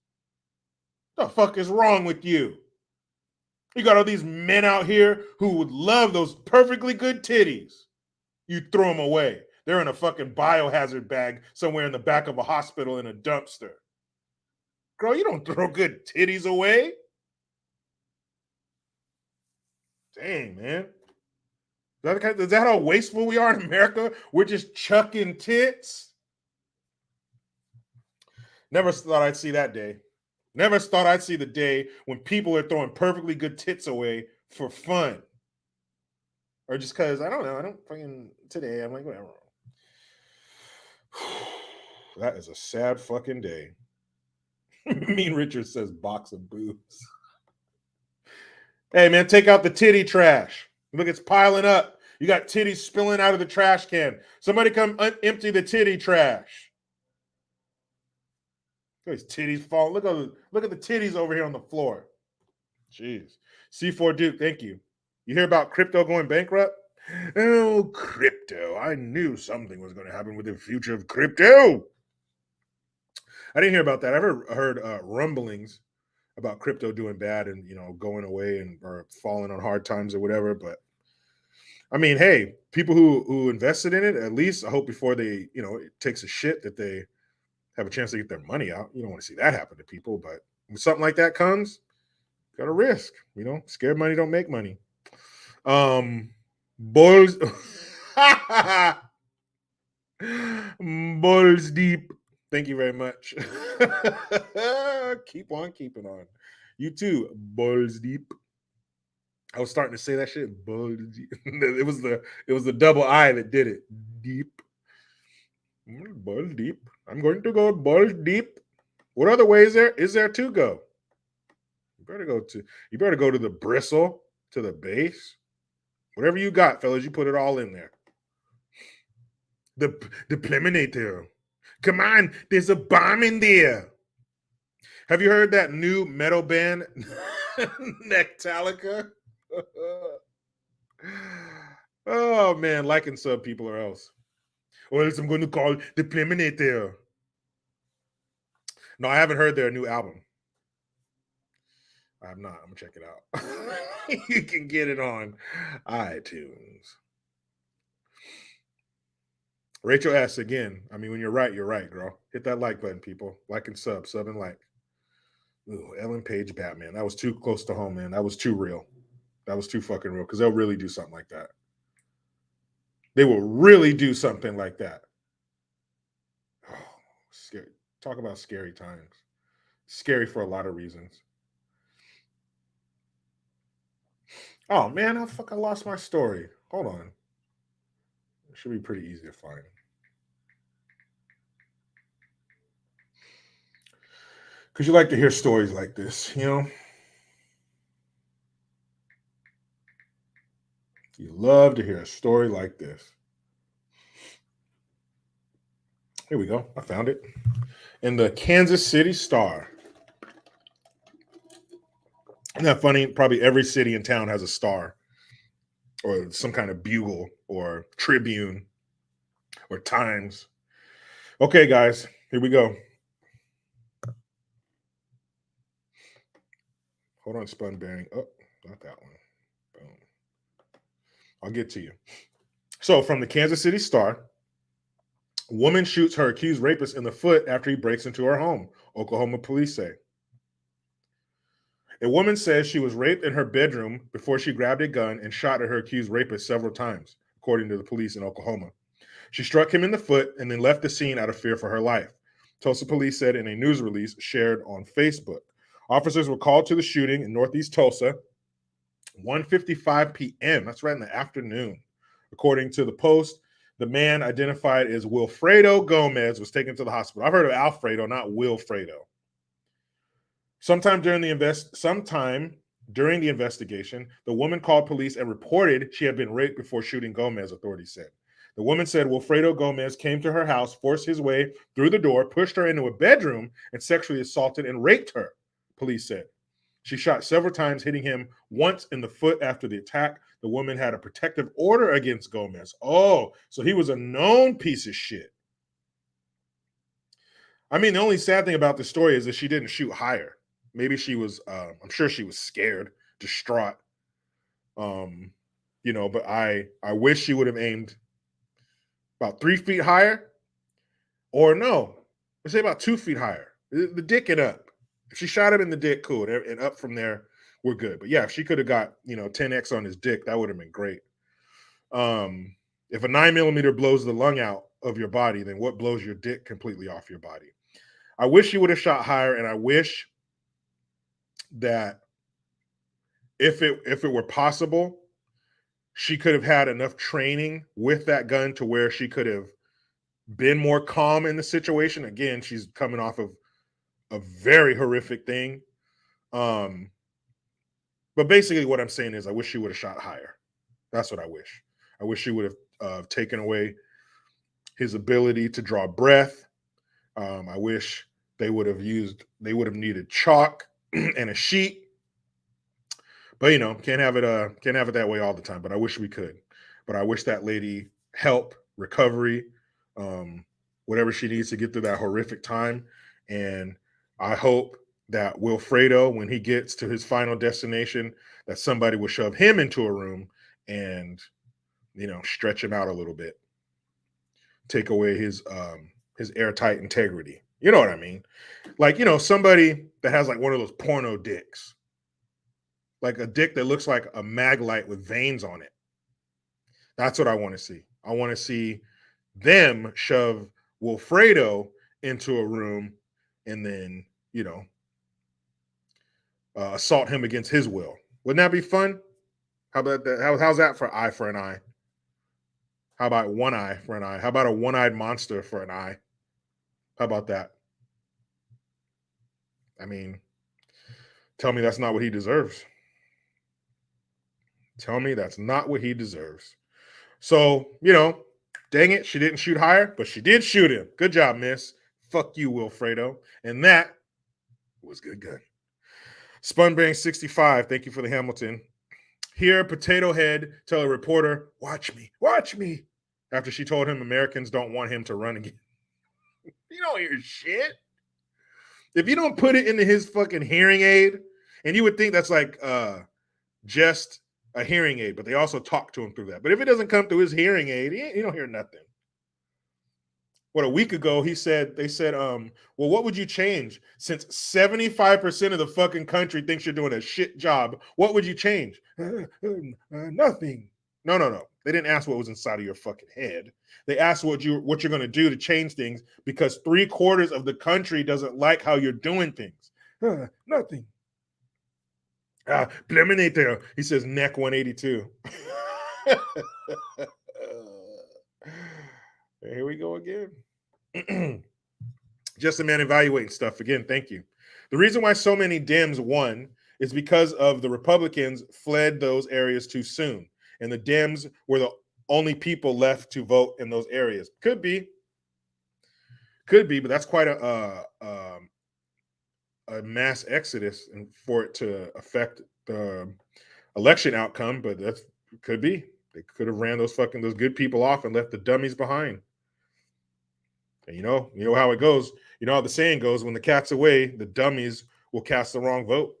What the fuck is wrong with you? You got all these men out here who would love those perfectly good titties. You throw them away. They're in a fucking biohazard bag somewhere in the back of a hospital in a dumpster. Girl, you don't throw good titties away. Dang, man. Is that how wasteful we are in America? We're just chucking tits? Never thought I'd see that day. Never thought I'd see the day when people are throwing perfectly good tits away for fun. Or just because, I don't know, I don't fucking, today, I'm like, whatever. That is a sad fucking day. Mean Richard says box of boobs. Hey, man, take out the titty trash. Look, it's piling up. You got titties spilling out of the trash can. Somebody come empty the titty trash. These titties fall. Look at the titties over here on the floor. Jeez. C4 Duke, thank you. You hear about crypto going bankrupt? Oh, crypto. I knew something was going to happen with the future of crypto. I didn't hear about that. I've heard rumblings about crypto doing bad and, going away or falling on hard times or whatever. But I mean, hey, people who invested in it, at least I hope before they, it takes a shit that they have a chance to get their money out. You don't want to see that happen to people, but when something like that comes, got a risk, scared money don't make money. Balls balls deep. Thank you very much. Keep on keeping on. You too, balls deep. I was starting to say that shit. Balls deep. It was the double I that did it. Deep. Balls deep. I'm going to go balls deep. What other way is there to go? You better go to the bristle, to the base. Whatever you got, fellas, you put it all in there. The Pleminator. Come on, there's a bomb in there. Have you heard that new metal band, Nectalica? Oh man, like and sub people or else. Or else I'm going to call the Pleminator. No, I haven't heard their new album. I have not. I'm gonna check it out. You can get it on iTunes. Rachel asks again. I mean, when you're right, girl. Hit that like button, people. Like and sub and like. Ooh, Ellen Page Batman. That was too close to home, man. That was too real. That was too fucking real because they'll really do something like that. They will really do something like that. Oh, scary. Talk about scary times. Scary for a lot of reasons. Oh man, I lost my story. Hold on. It should be pretty easy to find. Because you like to hear stories like this, you know? You love to hear a story like this. Here we go. I found it. In the Kansas City Star. Isn't that funny? Probably every city in town has a star or some kind of bugle or Tribune or Times. Okay, guys, here we go. Hold on, spun bearing. Oh, not that one. Boom. I'll get to you. So, from the Kansas City Star, woman shoots her accused rapist in the foot after he breaks into her home, Oklahoma police say. A woman says she was raped in her bedroom before she grabbed a gun and shot at her accused rapist several times, according to the police in Oklahoma. She struck him in the foot and then left the scene out of fear for her life, Tulsa police said in a news release shared on Facebook. Officers were called to the shooting in northeast Tulsa, 1:55 p.m. That's right in the afternoon. According to the Post, the man identified as Wilfredo Gomez was taken to the hospital. I've heard of Alfredo, not Wilfredo. Sometime during the investigation, the woman called police and reported she had been raped before shooting Gomez, authorities said. The woman said Wilfredo Gomez came to her house, forced his way through the door, pushed her into a bedroom, and sexually assaulted and raped her, police said. She shot several times, hitting him once in the foot after the attack. The woman had a protective order against Gomez. Oh, so he was a known piece of shit. I mean, the only sad thing about this story is that she didn't shoot higher. Maybe she was, I'm sure she was scared, distraught. But I wish she would have aimed about 3 feet higher, or no, let's say about 2 feet higher. The dick and up. If she shot him in the dick, cool, and up from there, we're good. But yeah, if she could have got 10x on his dick, that would have been great. If a 9mm blows the lung out of your body, then what blows your dick completely off your body? I wish she would have shot higher, and I wish that if it were possible, she could have had enough training with that gun to where she could have been more calm in the situation. Again, she's coming off of a very horrific thing. But basically what I'm saying is I wish she would have shot higher. That's what I wish. I wish she would have taken away his ability to draw breath. I wish they would have needed chalk and a sheet. But can't have it that way all the time. But I wish we could. But I wish that lady help, recovery, whatever she needs to get through that horrific time. And I hope that Wilfredo, when he gets to his final destination, that somebody will shove him into a room and stretch him out a little bit, take away his airtight integrity. You know what I mean? Like, somebody that has like one of those porno dicks. Like a dick that looks like a mag light with veins on it. That's what I want to see. I want to see them shove Wilfredo into a room and then, assault him against his will. Wouldn't that be fun? How about that? How's that for eye for an eye? How about one eye for an eye? How about a one-eyed monster for an eye? How about that? I mean, tell me that's not what he deserves. Tell me that's not what he deserves. So, dang it, she didn't shoot higher, but she did shoot him. Good job, miss. Fuck you, Wilfredo. And that was good gun. Spunbang 65, thank you for the Hamilton. Here, Potato Head tell a reporter, watch me, after she told him Americans don't want him to run again. You don't hear shit. If you don't put it into his fucking hearing aid, and you would think that's like just a hearing aid, but they also talk to him through that. But if it doesn't come through his hearing aid, you don't hear nothing. a week ago, they said, well, what would you change? Since 75% of the fucking country thinks you're doing a shit job, what would you change? Nothing. No. They didn't ask what was inside of your fucking head. They asked what you're going to do to change things, because 3/4 of the country doesn't like how you're doing things. Nothing. Pleminator. He says neck 182. Here we go again. Just a man evaluating stuff again. Thank you. The reason why so many Dems won is because of the Republicans fled those areas too soon, and the Dems were the only people left to vote in those areas. Could be, but that's quite a mass exodus, and for it to affect the election outcome. But that could be. They could have ran those good people off and left the dummies behind. And you know how it goes. You know how the saying goes: when the cat's away, the dummies will cast the wrong vote.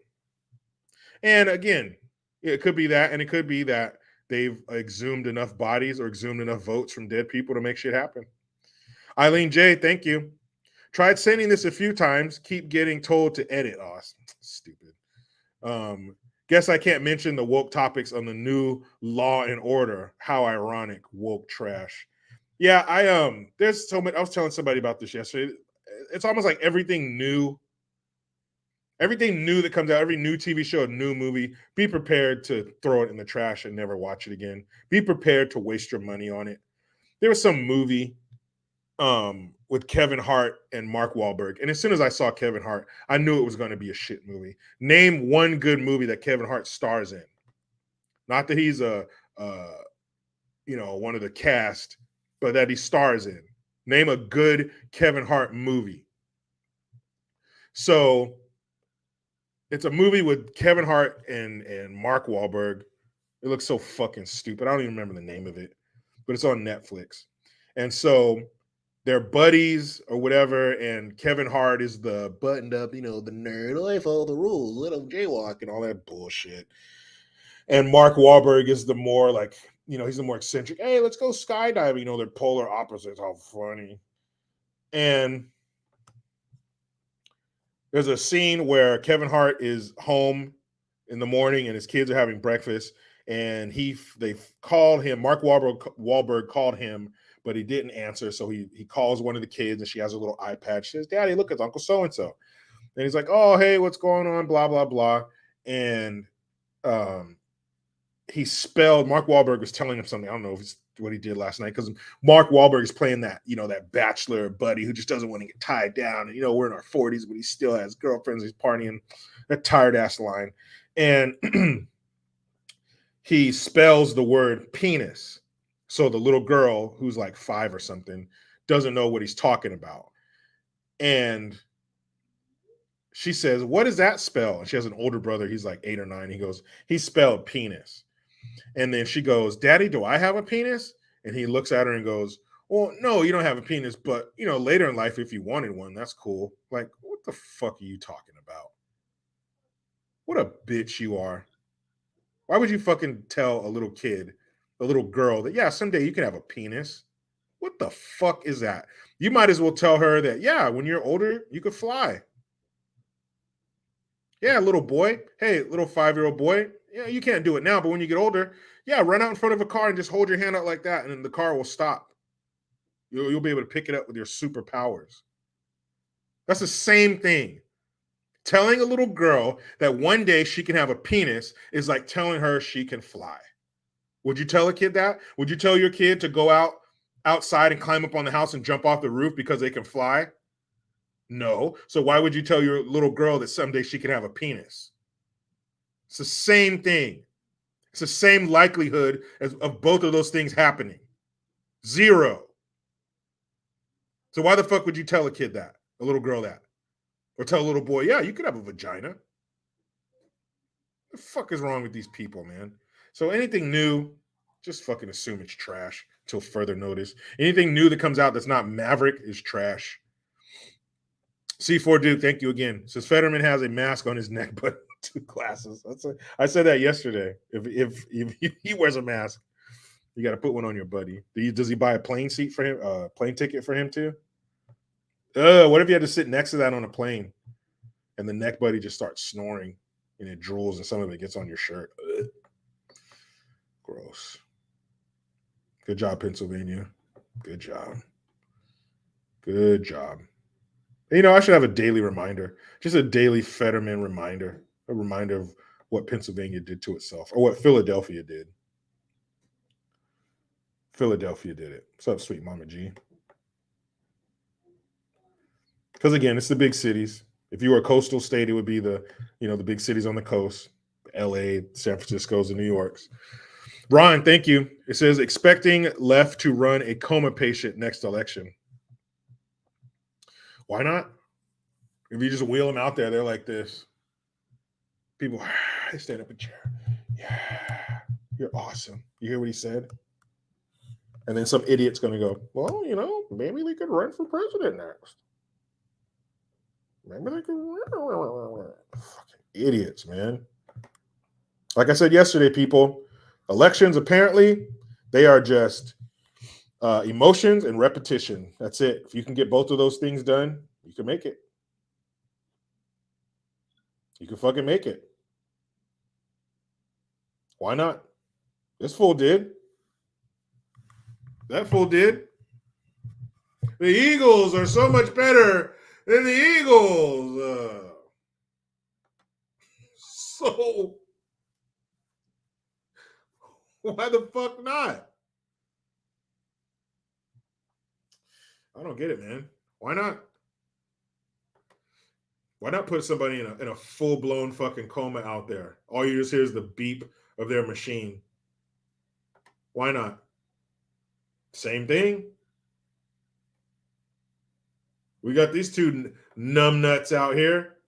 And again, it could be that, and it could be that they've exhumed enough bodies or exhumed enough votes from dead people to make shit happen. Eileen J, thank you. Tried sending this a few times. Keep getting told to edit. Oh, stupid. Guess I can't mention the woke topics on the new Law and Order. How ironic, woke trash. Yeah, there's so much. I was telling somebody about this yesterday. It's almost like everything new that comes out, every new TV show, a new movie, be prepared to throw it in the trash and never watch it again. Be prepared to waste your money on it. There was some movie with Kevin Hart and Mark Wahlberg, and as soon as I saw Kevin Hart, I knew it was going to be a shit movie. Name one good movie that Kevin Hart stars in. Not that he's one of the cast, but that he stars in. Name a good Kevin Hart movie. So it's a movie with Kevin Hart and Mark Wahlberg. It looks so fucking stupid. I don't even remember the name of it, but it's on Netflix. And so they're buddies or whatever, and Kevin Hart is the buttoned up, the nerd. I follow the rules, let him jaywalk and all that bullshit. And Mark Wahlberg is the more like, he's the more eccentric. Hey, let's go skydiving. They're polar opposites. How funny. And there's a scene where Kevin Hart is home in the morning and his kids are having breakfast, and they called him. Mark Wahlberg called him, but he didn't answer. So he calls one of the kids, and she has a little iPad. She says, "Daddy, look, it's Uncle So-and-so." And he's like, "Oh, hey, what's going on? Blah, blah, blah." And Mark Wahlberg was telling him something. I don't know if it's what he did last night, because Mark Wahlberg is playing that, that bachelor buddy who just doesn't want to get tied down. And, we're in our 40s, but he still has girlfriends. He's partying, that tired ass line. And he spells the word penis. So the little girl, who's like 5 or something, doesn't know what he's talking about. And she says, "What does that spell?" And she has an older brother. He's like 8 or 9. He goes, "He spelled penis." And then she goes, "Daddy, do I have a penis?" And he looks at her and goes, "Well, no, you don't have a penis, but, later in life, if you wanted one, that's cool." Like, what the fuck are you talking about? What a bitch you are. Why would you fucking tell a little kid, a little girl, that, yeah, someday you can have a penis? What the fuck is that? You might as well tell her that, yeah, when you're older, you could fly. Yeah, little boy. Hey, little 5-year-old boy. Yeah, you can't do it now, but when you get older, yeah, run out in front of a car and just hold your hand out like that, and then the car will stop. You'll be able to pick it up with your superpowers. That's the same thing. Telling a little girl that one day she can have a penis is like telling her she can fly. Would you tell a kid that? Would you tell your kid to go outside and climb up on the house and jump off the roof because they can fly? No. So why would you tell your little girl that someday she can have a penis? It's the same thing. It's the same likelihood of both of those things happening. 0. So why the fuck would you tell a kid that? A little girl that? Or tell a little boy, yeah, you could have a vagina. The fuck is wrong with these people, man? So anything new, just fucking assume it's trash until further notice. Anything new that comes out that's not Maverick is trash. C4 Duke, thank you again. Says Fetterman has a mask on his neck, but 2 glasses. I said that yesterday. If he wears a mask. You got to put one on your buddy. Does he buy a plane seat for him? Plane ticket for him too? What if you had to sit next to that on a plane, and the neck buddy just starts snoring, and it drools, and some of it gets on your shirt? Ugh. Gross. Good job, Pennsylvania. Good job. Good job. You know, I should have a daily reminder, just a daily Fetterman reminder, a reminder of what Pennsylvania did to itself, or what Philadelphia did. Philadelphia did it. What's up, sweet Mama G? Because again, it's the big cities. If you were a coastal state, it would be the big cities on the coast, LA, San Francisco's, and New York's. Ron, thank you. It says expecting left to run a coma patient next election. Why not? If you just wheel them out there, they're like this. People, they stand up in chair. Yeah, you're awesome. You hear what he said? And then some idiot's going to go, well, maybe they could run for president next. Maybe they could run. Fucking idiots, man. Like I said yesterday, people, elections, apparently, they are just emotions and repetition. That's it. If you can get both of those things done, you can make it. You can fucking make it. Why not? This fool did. That fool did. The Eagles are so much better than the Eagles. So why the fuck not? I don't get it, man. Why not? Why not put somebody in a full-blown fucking coma out there? All you just hear is the beep of their machine. Why not? Same thing. We got these two numbnuts out here.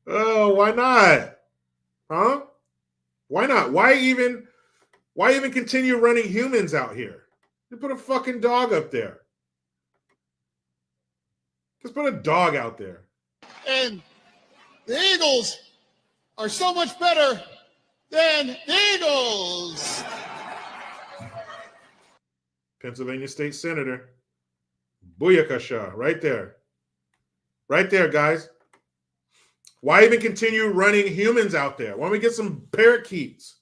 Oh, why not? Huh? Why not? Why even continue running humans out here? You put a fucking dog up there. Just put a dog out there. And the Eagles are so much better than the Eagles. Pennsylvania State Senator. Booyakasha. Right there. Right there, guys. Why even continue running humans out there? Why don't we get some parakeets,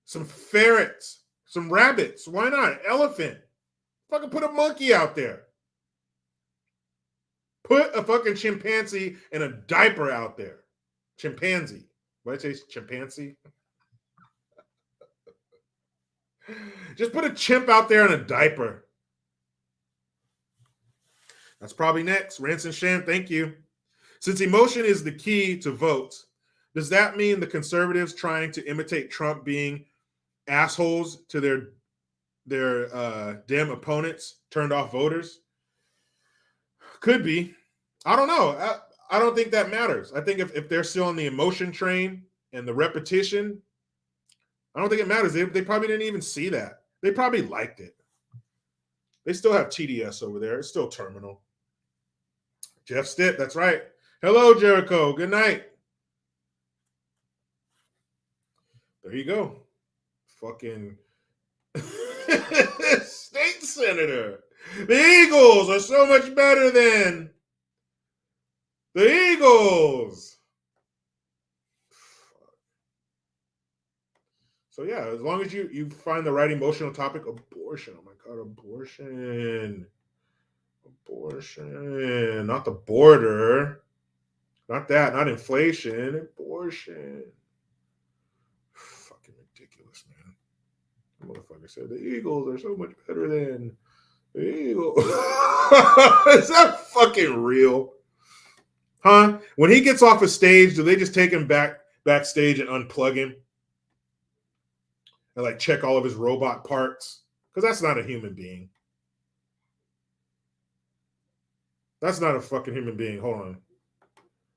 some ferrets, some rabbits? Why not? Elephant. Fucking put a monkey out there. Put a fucking chimpanzee in a diaper out there. Chimpanzee. What did I say? Chimpanzee? Just put a chimp out there in a diaper. That's probably next. Rance and Shan, thank you. Since emotion is the key to votes, does that mean the conservatives trying to imitate Trump being assholes to their damn opponents turned off voters? Could be. I don't know. I don't think that matters. I think if they're still on the emotion train and the repetition, I don't think it matters. They probably didn't even see that. They probably liked it. They still have TDS over there. It's still terminal. Jeff Stitt, that's right. Hello, Jericho. Good night. There you go. Fucking state senator. The Eagles are so much better than the Eagles. So yeah, as long as you find the right emotional topic, abortion. Oh my God, abortion. Abortion. Not the border. Not that. Not inflation. Abortion. Fucking ridiculous, man. The motherfucker said the Eagles are so much better than the Eagles. Is that fucking real? Huh? When he gets off a stage, do they just take him backstage and unplug him? And like check all of his robot parts? Because that's not a human being. That's not a fucking human being. Hold on.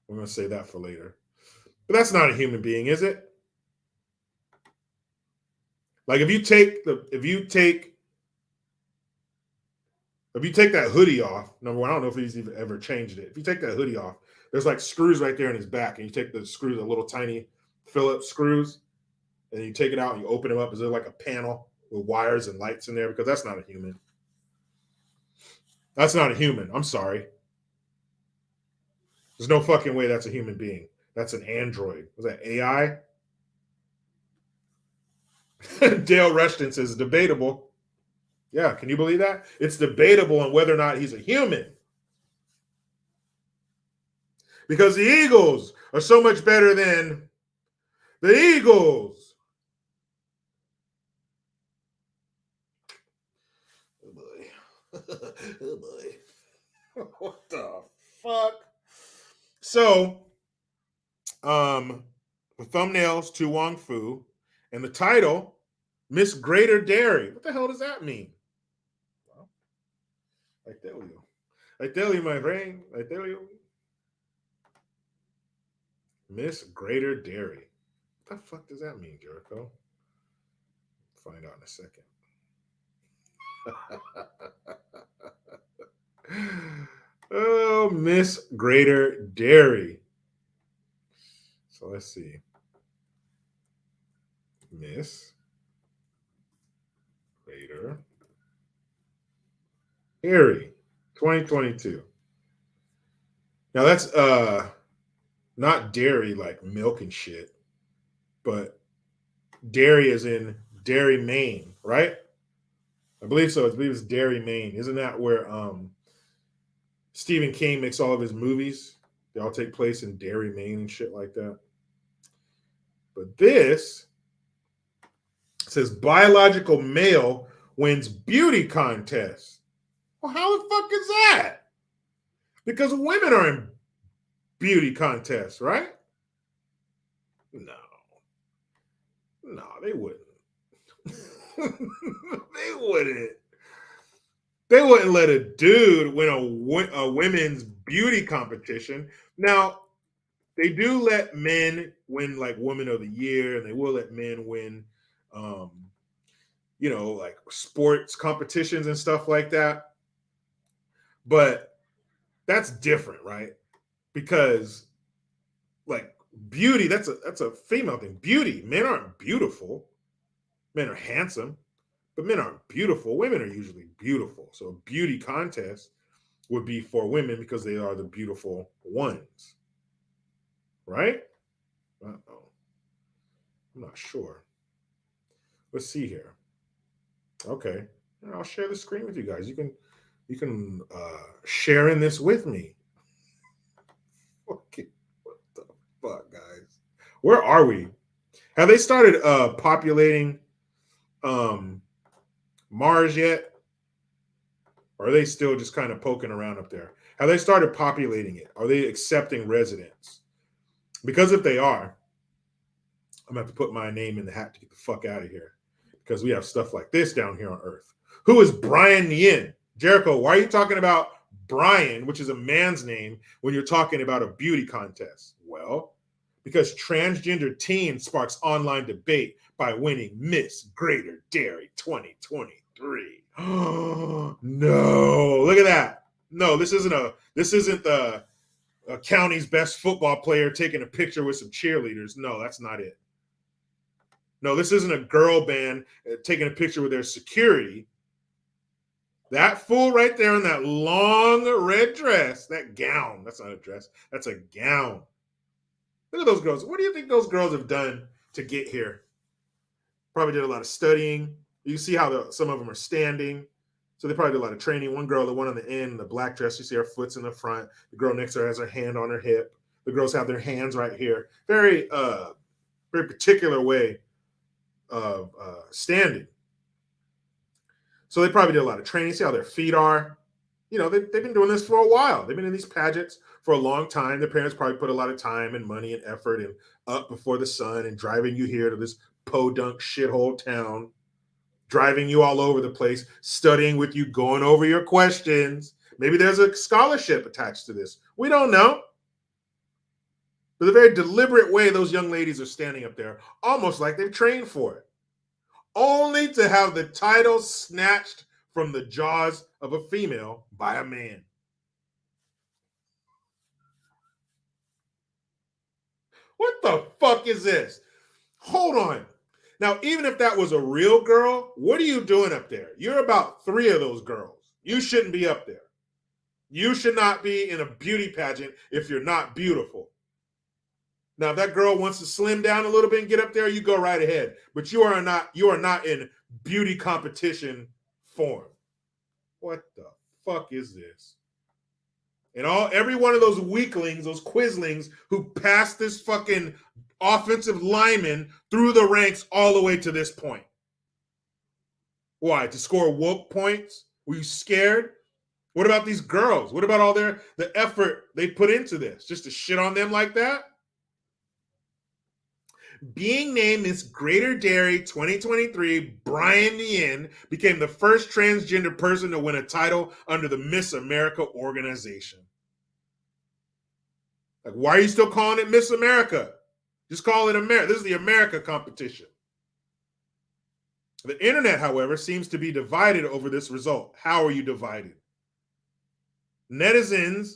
I'm going to say that for later. But that's not a human being, is it? Like if you take If you take that hoodie off, number one, I don't know if he's even ever changed it. If you take that hoodie off, there's like screws right there in his back, and you take the screws, the little tiny Phillips screws, and you take it out and you open them up. Is there like a panel with wires and lights in there? Because that's not a human. That's not a human. I'm sorry. There's no fucking way that's a human being. That's an android. Was that AI? Dale Rushton says debatable. Yeah, can you believe that? It's debatable on whether or not he's a human. Because the Eagles are so much better than the Eagles. Oh boy. Oh boy. What the fuck? So, the thumbnails to Wong Fu and the title, Miss Greater Derry. What the hell does that mean? Well, I tell you, my friend, I tell you. Miss Greater Derry. What the fuck does that mean, Jericho? Find out in a second. Oh, Miss Greater Derry. So let's see. Miss Greater Derry, 2022. Now that's not dairy like milk and shit, but dairy is in Derry, Maine, right? I believe so. I believe it's Derry, Maine. Isn't that where Stephen King makes all of his movies? They all take place in Derry, Maine and shit like that. But this says biological male wins beauty contest. Well, how the fuck is that? Because women are in beauty contests, right? No, they wouldn't. They wouldn't. They wouldn't let a dude win a women's beauty competition. Now, they do let men win like Woman of the Year, and they will let men win, like sports competitions and stuff like that. But that's different, right? Because like beauty, that's a female thing. Beauty, men aren't beautiful. Men are handsome, but men aren't beautiful. Women are usually beautiful. So a beauty contest would be for women because they are the beautiful ones. Right? Uh-oh. I'm not sure. Let's see here. Okay. I'll share the screen with you guys. You can share in this with me. Okay. What the fuck, guys? Where are we? Have they started populating Mars yet? Or are they still just kind of poking around up there? Have they started populating it? Are they accepting residents? Because if they are, I'm going to have to put my name in the hat to get the fuck out of here. Because we have stuff like this down here on Earth. Who is Brian Yin? Jericho, why are you talking about Brian, which is a man's name, when you're talking about a beauty contest? Well, because transgender teen sparks online debate by winning Miss Greater Derry 2023. Oh no! Look at that. No, this isn't the county's best football player taking a picture with some cheerleaders. No, that's not it. No, this isn't a girl band taking a picture with their security. That fool right there in that long red dress, that gown. That's not a dress. That's a gown. Look at those girls. What do you think those girls have done to get here? Probably did a lot of studying. You see how some of them are standing. So they probably did a lot of training. One girl, the one on the end, the black dress, you see her foot's in the front. The girl next to her has her hand on her hip. The girls have their hands right here. Very, very particular way of standing. So they probably did a lot of training. See how their feet are. You know, they've been doing this for a while. They've been in these pageants for a long time. Their parents probably put a lot of time and money and effort and up before the sun and driving you here to this podunk shithole town, driving you all over the place, studying with you, going over your questions. Maybe there's a scholarship attached to this. We don't know. But the very deliberate way those young ladies are standing up there, almost like they've trained for it, only to have the title snatched from the jaws of a female by a man. What the fuck is this? Hold on. Now, even if that was a real girl, what are you doing up there? You're about 3 of those girls. You shouldn't be up there. You should not be in a beauty pageant if you're not beautiful. Now, if that girl wants to slim down a little bit and get up there, you go right ahead. But you are not in beauty competition form. What the fuck is this? And every one of those weaklings, those quislings who passed this fucking offensive lineman through the ranks all the way to this point. Why? To score woke points? Were you scared? What about these girls? What about all the effort they put into this? Just to shit on them like that? Being named Miss Greater Derry 2023, Brian Yin became the first transgender person to win a title under the Miss America organization. Like, why are you still calling it Miss America? Just call it America. This is the America competition. The internet, however, seems to be divided over this result. How are you divided? Netizens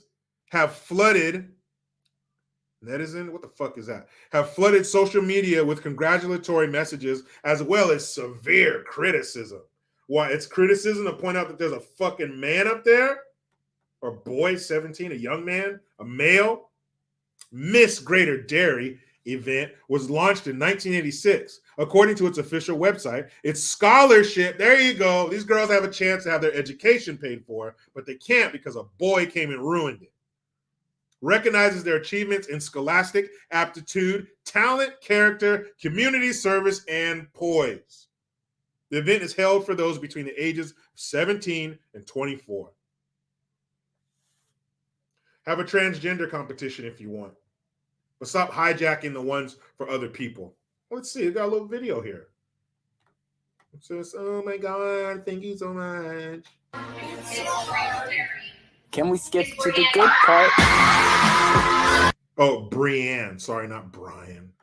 have flooded what the fuck is that? Have flooded social media with congratulatory messages as well as severe criticism. Why? It's criticism to point out that there's a fucking man up there, or boy, 17, a young man, a male. Miss Greater Derry event was launched in 1986. According to its official website, it's scholarship. There you go. These girls have a chance to have their education paid for, but they can't because a boy came and ruined it. Recognizes their achievements in scholastic aptitude, talent, character, community service, and poise. The event is held for those between the ages of 17 and 24. Have a transgender competition if you want, but stop hijacking the ones for other people. Let's see, I got a little video here. It says, "Oh my God, thank you so much." Can we skip to the good part? Oh, Brienne. Sorry, not Brian.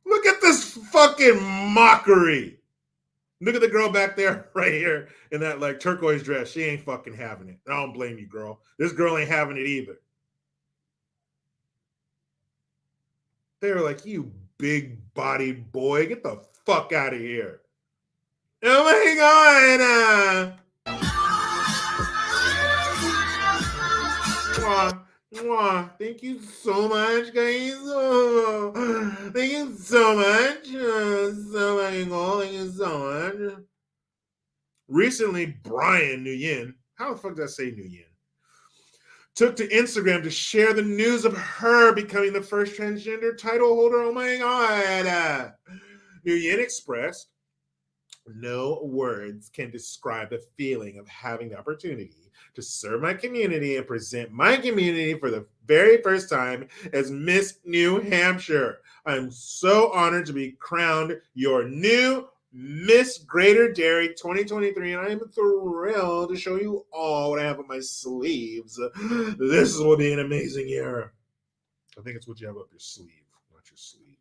Look at this fucking mockery. Look at the girl back there right here in that like turquoise dress. She ain't fucking having it. I don't blame you, girl. This girl ain't having it either. They were like, "You big bodied boy, get the fuck out of here." Oh my God. Mwah. Thank you so much, guys. Oh, thank you so much. So fucking cool. Thank you so much. Recently, Brian Nguyen, how the fuck did I say Nguyen? Took to Instagram to share the news of her becoming the first transgender title holder. Oh my God. Nguyen expressed, "No words can describe the feeling of having the opportunity to serve my community and present my community for the very first time as Miss New Hampshire. I'm so honored to be crowned your new Miss Greater Derry 2023, and I am thrilled to show you all what I have on my sleeves. This will be an amazing year." I think it's what you have up your sleeve, not your sleeves.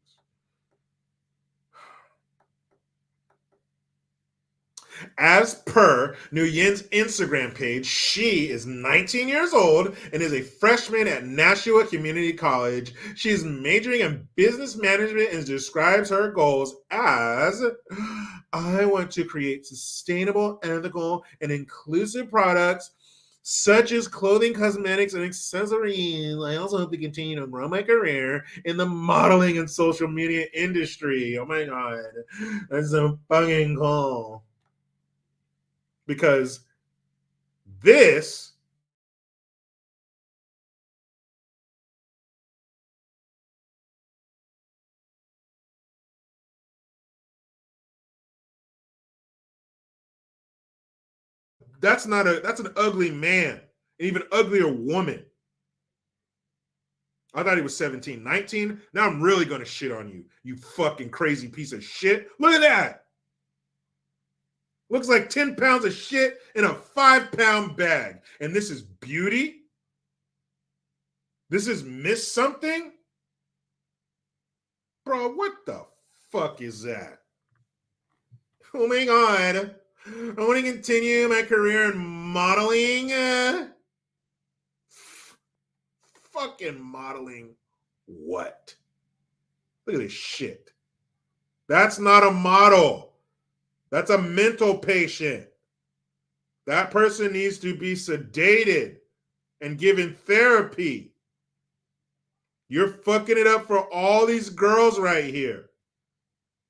As per Nguyen's Instagram page, she is 19 years old and is a freshman at Nashua Community College. She is majoring in business management and describes her goals as, "I want to create sustainable, ethical, and inclusive products such as clothing, cosmetics, and accessories. I also hope to continue to grow my career in the modeling and social media industry." Oh my God, that's so fucking cool. Because this that's an ugly man, an even uglier woman. I thought he was 17, 19. Now I'm really gonna shit on you, you fucking crazy piece of shit. Look at that. Looks like 10 pounds of shit in a 5-pound bag. And this is beauty? This is Miss something? Bro, what the fuck is that? Oh my God. I want to continue my career in modeling. Fucking modeling what? Look at this shit. That's not a model. That's a mental patient. That person needs to be sedated and given therapy. You're fucking it up for all these girls right here.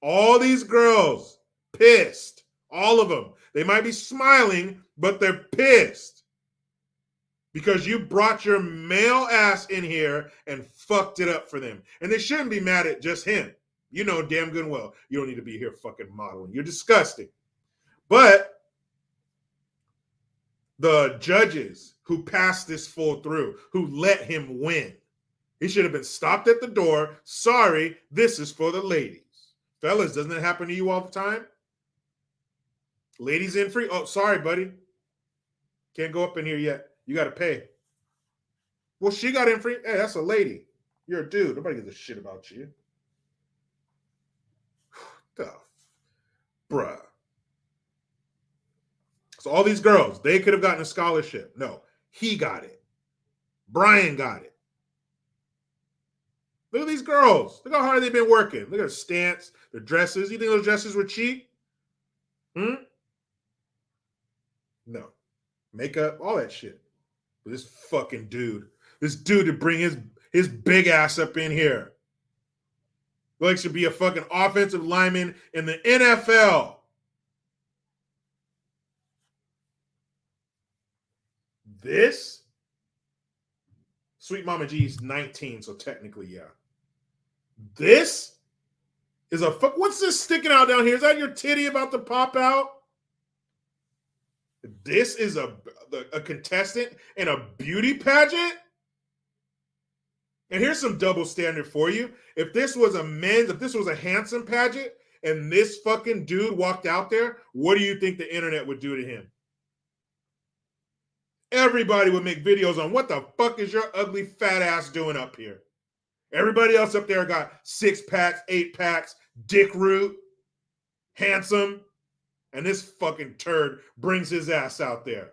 All these girls pissed. All of them. They might be smiling, but they're pissed. Because you brought your male ass in here and fucked it up for them. And they shouldn't be mad at just him. You know damn good and well, you don't need to be here fucking modeling. You're disgusting. But the judges who passed this full through, who let him win, he should have been stopped at the door. Sorry, this is for the ladies. Fellas, doesn't it happen to you all the time? Ladies in free? Oh, sorry, buddy. Can't go up in here yet. You got to pay. Well, she got in free. Hey, that's a lady. You're a dude. Nobody gives a shit about you. Bruh. So all these girls, they could have gotten a scholarship. No, he got it. Brian got it. Look at these girls. Look how hard they've been working. Look at their stance, their dresses. You think those dresses were cheap? No. Makeup, all that shit. But this fucking dude. This dude to bring his big ass up in here. Like should be a fucking offensive lineman in the NFL. This? Sweet Mama G's 19, so technically, yeah. This is a fuck. What's this sticking out down here? Is that your titty about to pop out? This is a contestant in a beauty pageant? And here's some double standard for you. If this was a handsome pageant and this fucking dude walked out there, what do you think the internet would do to him? Everybody would make videos on what the fuck is your ugly fat ass doing up here? Everybody else up there got 6 packs, 8 packs, dick root, handsome, and this fucking turd brings his ass out there.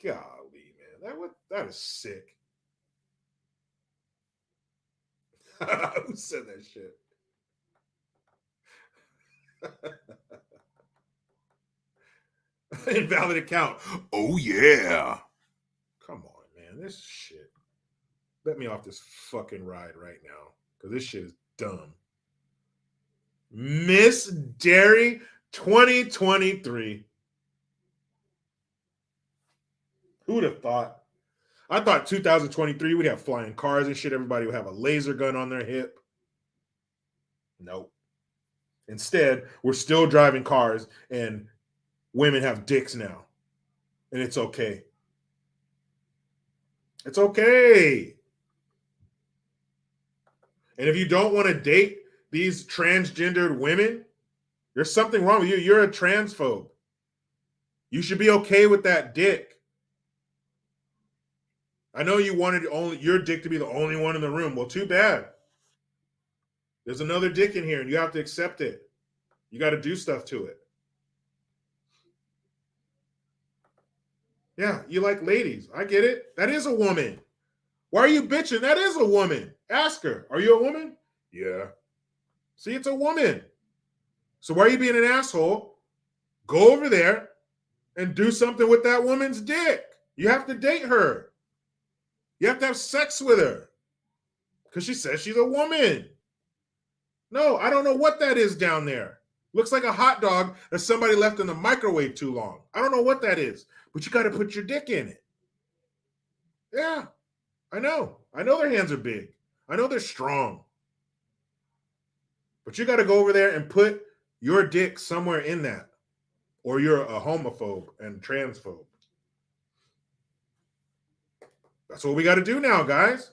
Golly, man, that is sick. Who said that shit? Invalid account. Oh, yeah. Come on, man. This shit. Let me off this fucking ride right now because this shit is dumb. Miss Derry 2023. Who would have thought? I thought 2023 we'd have flying cars and shit. Everybody would have a laser gun on their hip. Nope. Instead, we're still driving cars and women have dicks now. And it's okay. It's okay. And if you don't want to date these transgendered women, there's something wrong with you. You're a transphobe. You should be okay with that dick. I know you wanted your dick to be the only one in the room. Well, too bad. There's another dick in here and you have to accept it. You got to do stuff to it. Yeah, you like ladies. I get it. That is a woman. Why are you bitching? That is a woman. Ask her. Are you a woman? Yeah. See, it's a woman. So why are you being an asshole? Go over there and do something with that woman's dick. You have to date her. You have to have sex with her because she says she's a woman. No, I don't know what that is down there. Looks like a hot dog that somebody left in the microwave too long. I don't know what that is, but you got to put your dick in it. Yeah, I know. I know their hands are big. I know they're strong. But you got to go over there and put your dick somewhere in that, or you're a homophobe and transphobe. That's what we got to do now, guys.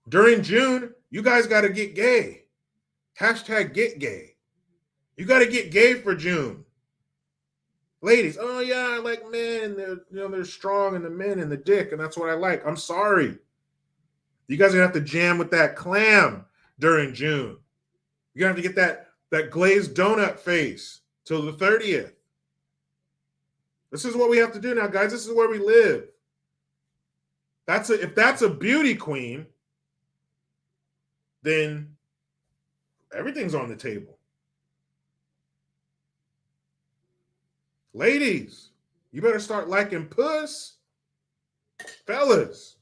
During June, you guys got to get gay. Hashtag get gay. You got to get gay for June. Ladies, oh yeah, I like men. They're strong and the men and the dick, and that's what I like. I'm sorry. You guys are going to have to jam with that clam during June. You're gonna have to get that glazed donut face till the 30th. This is what we have to do now, guys. This is where we live. If that's a beauty queen, then everything's on the table. Ladies, you better start liking puss. Fellas,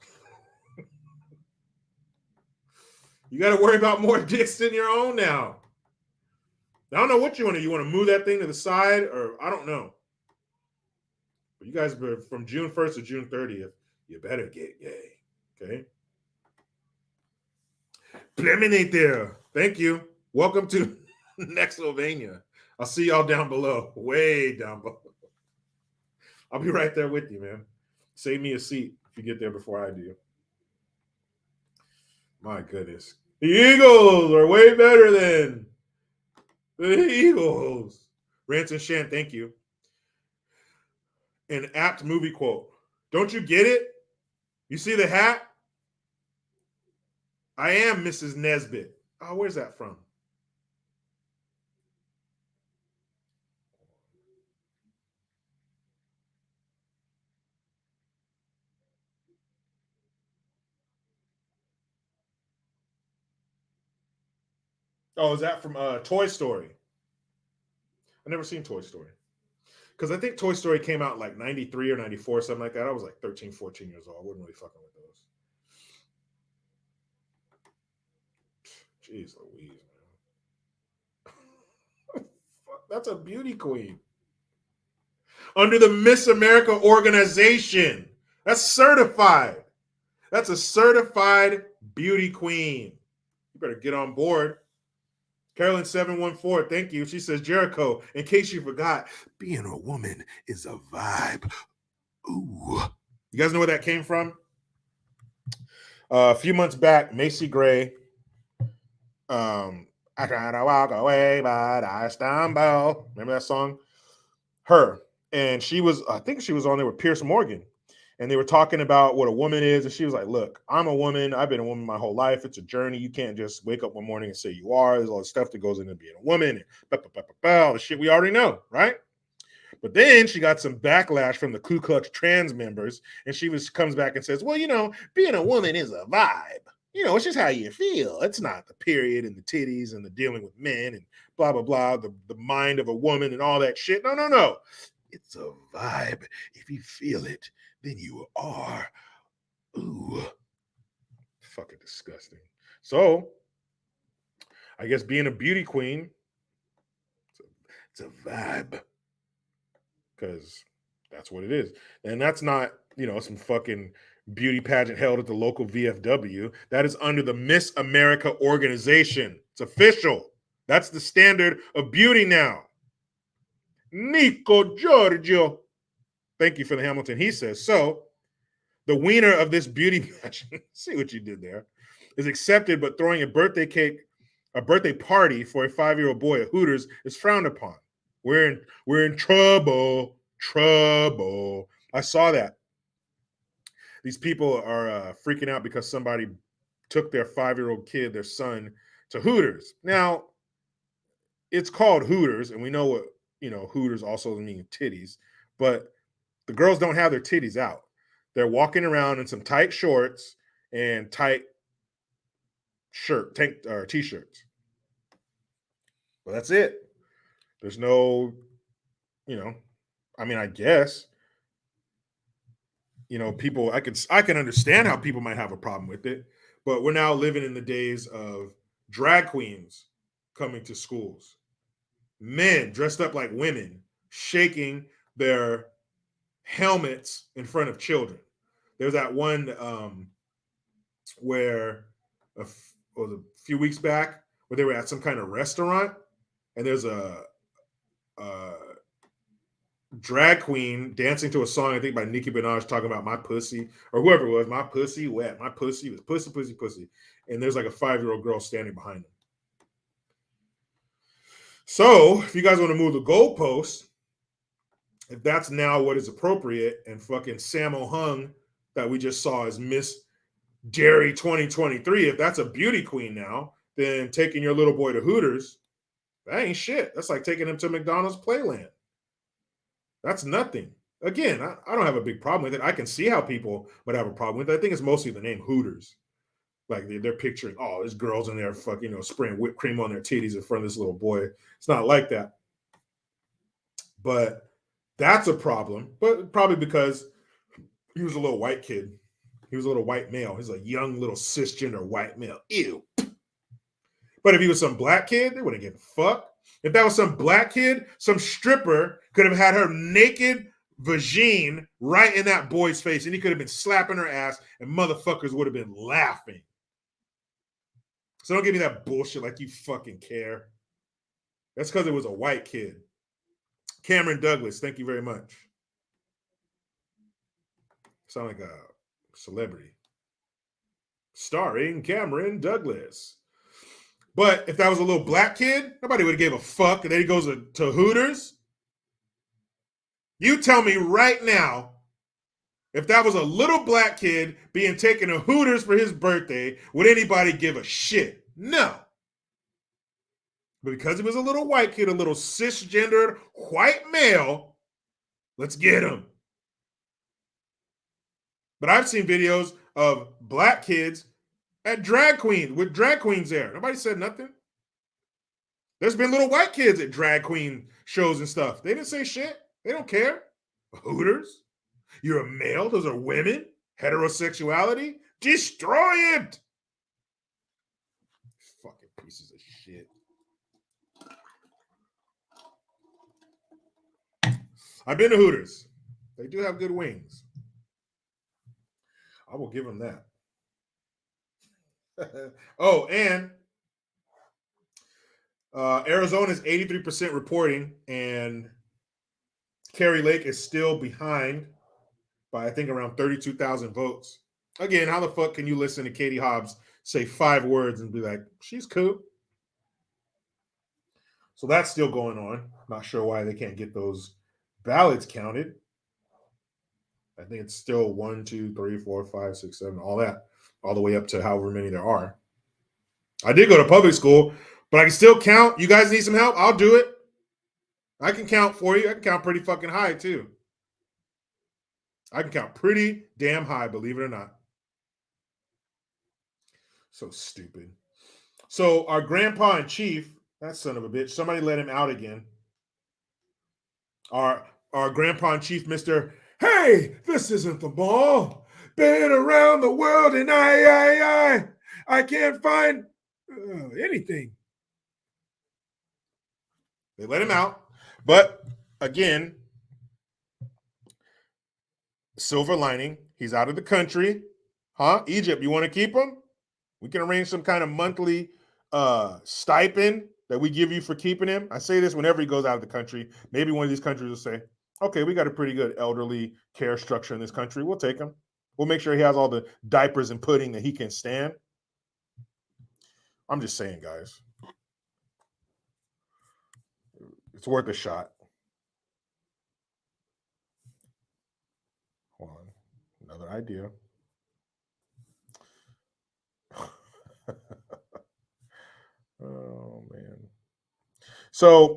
you got to worry about more dicks than your own now. I don't know what you want to. You want to move that thing to the side, or I don't know. But you guys, from June 1st to June 30th, you better get gay. Okay? Pleminator. Thank you. Welcome to Nexylvania. I'll see y'all down below. Way down below. I'll be right there with you, man. Save me a seat if you get there before I do. My goodness. The Eagles are way better than the Eagles. Rance and Shan, thank you. An apt movie quote. Don't you get it? You see the hat? I am Mrs. Nesbitt. Oh, where's that from? Oh, is that from Toy Story? I've never seen Toy Story. Because I think Toy Story came out like 93 or 94, something like that. I was like 13, 14 years old. I wasn't really fucking with those. Jeez Louise, man. That's a beauty queen. Under the Miss America organization. That's certified. That's a certified beauty queen. You better get on board. Carolyn 714, thank you. She says, Jericho, in case you forgot, being a woman is a vibe. Ooh. You guys know where that came from? A few months back, Macy Gray. I try to walk away, but I stumble. Remember that song? Her. And I think she was on there with Pierce Morgan. And they were talking about what a woman is. And she was like, look, I'm a woman. I've been a woman my whole life. It's a journey. You can't just wake up one morning and say you are. There's all the stuff that goes into being a woman. And all the shit we already know, right? But then she got some backlash from the Ku Klux trans members. And she comes back and says, well, being a woman is a vibe. It's just how you feel. It's not the period and the titties and the dealing with men and blah, blah, blah, the mind of a woman and all that shit. No. It's a vibe. If you feel it, then you are. Ooh. Fucking disgusting. So, I guess being a beauty queen, it's a vibe. Because that's what it is. And that's not, some fucking beauty pageant held at the local VFW. That is under the Miss America organization. It's official. That's the standard of beauty now. Nico Giorgio. Thank you for the Hamilton. He says, so the winner of this beauty pageant, see what you did there, is accepted, but throwing a birthday party for a 5-year-old boy at Hooters is frowned upon. We're in trouble. I saw that. These people are freaking out because somebody took their 5-year-old kid, their son, to Hooters. Now, it's called Hooters, and we know what, Hooters also mean titties, but the girls don't have their titties out. They're walking around in some tight shorts and tight t-shirts. But that's it. There's no, I guess, people, I can understand how people might have a problem with it, but we're now living in the days of drag queens coming to schools. Men dressed up like women, shaking their helmets in front of children. There's that one where a few weeks back where they were at some kind of restaurant and there's a drag queen dancing to a song, I think by Nicki Minaj, talking about my pussy or whoever it was, my pussy wet, my pussy was pussy. And there's like a 5-year-old girl standing behind them. So if you guys want to move the goalposts, if that's now what is appropriate, and fucking Sammo Hung that we just saw as Miss Derry 2023, if that's a beauty queen now, than taking your little boy to Hooters. That ain't shit. That's like taking him to McDonald's Playland. That's nothing. Again, I don't have a big problem with it. I can see how people would have a problem with it. I think it's mostly the name Hooters. Like they're picturing, oh, there's girls in there, spraying whipped cream on their titties in front of this little boy. It's not like that. But that's a problem. But probably because he was a little white kid. He was a little white male. He's a young little cisgender white male. Ew. But if he was some black kid, they wouldn't give a fuck. If that was some black kid, some stripper could have had her naked vagine right in that boy's face, and he could have been slapping her ass, and motherfuckers would have been laughing. So don't give me that bullshit like you fucking care. That's because it was a white kid. Cameron Douglas, thank you very much. Sound like a celebrity. Starring Cameron Douglas. But if that was a little black kid, nobody would have gave a fuck. And then he goes to Hooters. You tell me right now, if that was a little black kid being taken to Hooters for his birthday, would anybody give a shit? No. But because he was a little white kid, a little cisgendered white male, let's get him. But I've seen videos of black kids at drag queens, with drag queens there. Nobody said nothing. There's been little white kids at drag queen shows and stuff. They didn't say shit. They don't care. Hooters? You're a male? Those are women? Heterosexuality? Destroy it! Fucking pieces of shit. I've been to Hooters. They do have good wings. I will give them that. Oh, and Arizona's 83% reporting, and Kerry Lake is still behind by, I think, around 32,000 votes. Again, how the fuck can you listen to Katie Hobbs say 5 words and be like, she's cool? So that's still going on. Not sure why they can't get those ballots counted. I think it's still 1, 2, 3, 4, 5, 6, 7, all that, all the way up to however many there are. I did go to public school, but I can still count. You guys need some help? I'll do it. I can count for you. I can count pretty fucking high, too. I can count pretty damn high, believe it or not. So stupid. So our grandpa in chief, that son of a bitch, somebody let him out again. Our grandpa in chief, Mr. Hey, this isn't the mall. Been around the world and I can't find anything. They let him out. But again, silver lining, he's out of the country. Huh? Egypt, you want to keep him? We can arrange some kind of monthly stipend that we give you for keeping him. I say this whenever he goes out of the country. Maybe one of these countries will say, okay, we got a pretty good elderly care structure in this country. We'll take him. We'll make sure he has all the diapers and pudding that he can stand. I'm just saying, guys. It's worth a shot. Hold on. Another idea. Oh, man. So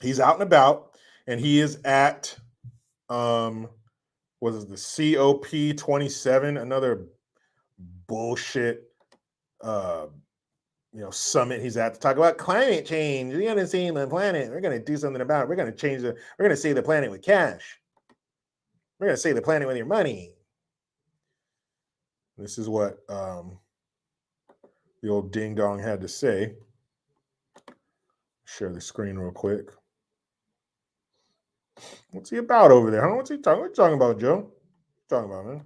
he's out and about, and he is at, what is the COP27, another bullshit, summit he's at to talk about climate change. We're going to save the planet. We're going to do something about it. We're going to we're going to save the planet with cash. We're going to save the planet with your money. This is what the old ding dong had to say. Share the screen real quick. What's he about over there? Huh? What's he talking? What you talking about, Joe? What you talking about, man?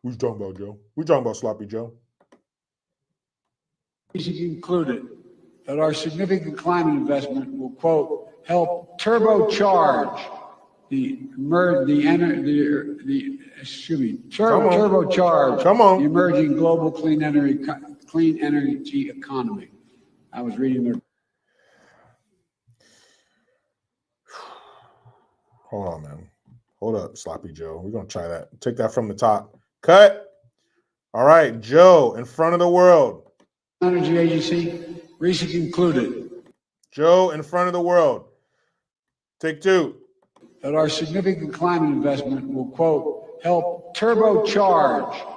What you talking about, Joe? We talking about Sloppy Joe? He concluded that our significant climate investment will, quote, help turbocharge turbocharge the emerging global clean energy economy. I was reading their. Hold on, man. Hold up, Sloppy Joe. We're going to try that. Take that from the top. Cut. All right, Joe, in front of the world. Energy Agency recently concluded Joe in front of the world. Take two. that our significant climate investment will, quote, help turbocharge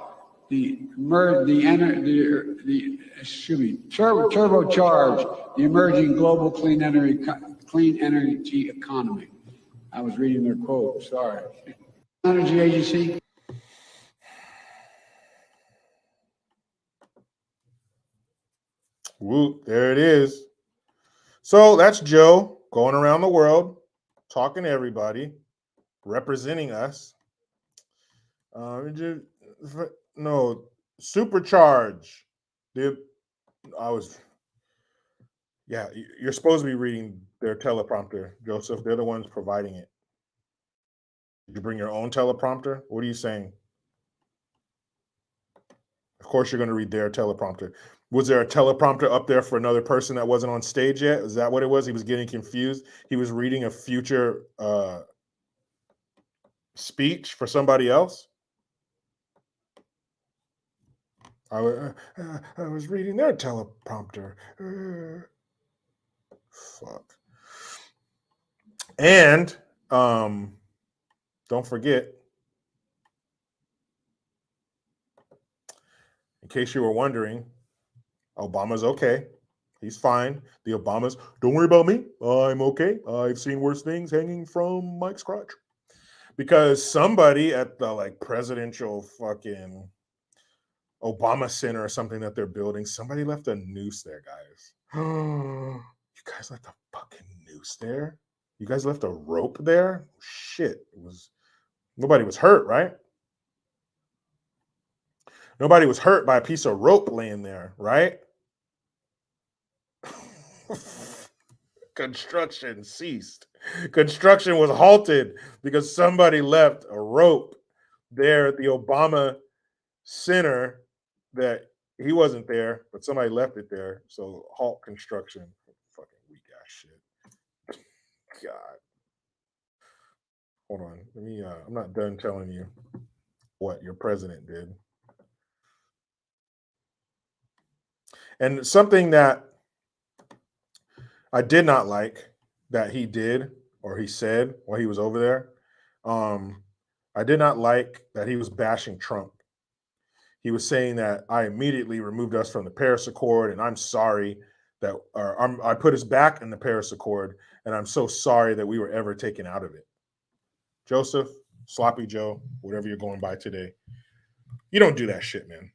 turbocharge the emerging global clean energy economy. I was reading their quote, sorry. Energy Agency. Whoop, there it is. So that's Joe going around the world, talking to everybody, representing us. No, supercharge. You're supposed to be reading their teleprompter, Joseph. They're the ones providing it. Did you bring your own teleprompter? What are you saying? Of course, you're going to read their teleprompter. Was there a teleprompter up there for another person that wasn't on stage yet? Is that what it was? He was getting confused. He was reading a future speech for somebody else. I was reading their teleprompter. Fuck. And don't forget, in case you were wondering, Obama's okay. He's fine. The Obamas, don't worry about me. I'm okay. I've seen worse things hanging from Mike's crotch. Because somebody at the presidential fucking Obama Center or something that they're building, somebody left a noose there, guys. You guys left a fucking noose there? You guys left a rope there? Shit. Nobody was hurt, right? Nobody was hurt by a piece of rope laying there, right? Construction ceased. Construction was halted because somebody left a rope there at the Obama Center that he wasn't there, but somebody left it there. So halt construction. Fucking weak ass shit. God. Hold on. Let me I'm not done telling you what your president did. And something that I did not like that he did or he said while he was over there. I did not like that he was bashing Trump. He was saying that I immediately removed us from the Paris Accord, and I'm sorry that I put us back in the Paris Accord, and I'm so sorry that we were ever taken out of it. Joseph, Sloppy Joe, whatever you're going by today, you don't do that shit, man.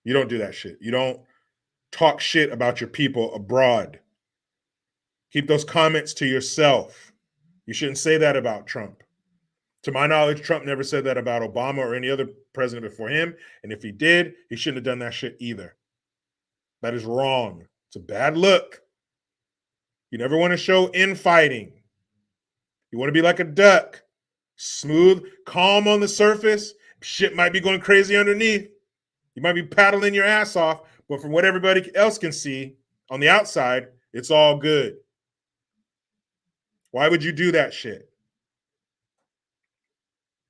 You don't do that shit. You don't talk shit about your people abroad. Keep those comments to yourself. You shouldn't say that about Trump. To my knowledge, Trump never said that about Obama or any other president before him. And if he did, he shouldn't have done that shit either. That is wrong. It's a bad look. You never want to show infighting. You want to be like a duck. Smooth, calm on the surface. Shit might be going crazy underneath. You might be paddling your ass off, but from what everybody else can see on the outside, it's all good. Why would you do that shit?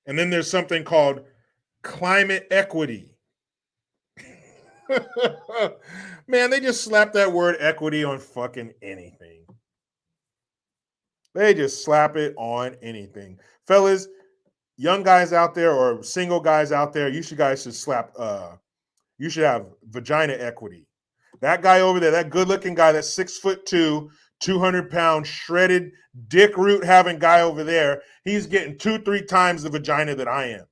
And then there's something called climate equity. Man, they just slap that word equity on fucking anything. They just slap it on anything. Fellas, young guys out there or single guys out there, you should have vagina equity. That guy over there, that good-looking guy, that 6'2", 200-pound shredded dick root having guy over there, he's getting 2-3 times the vagina that I am.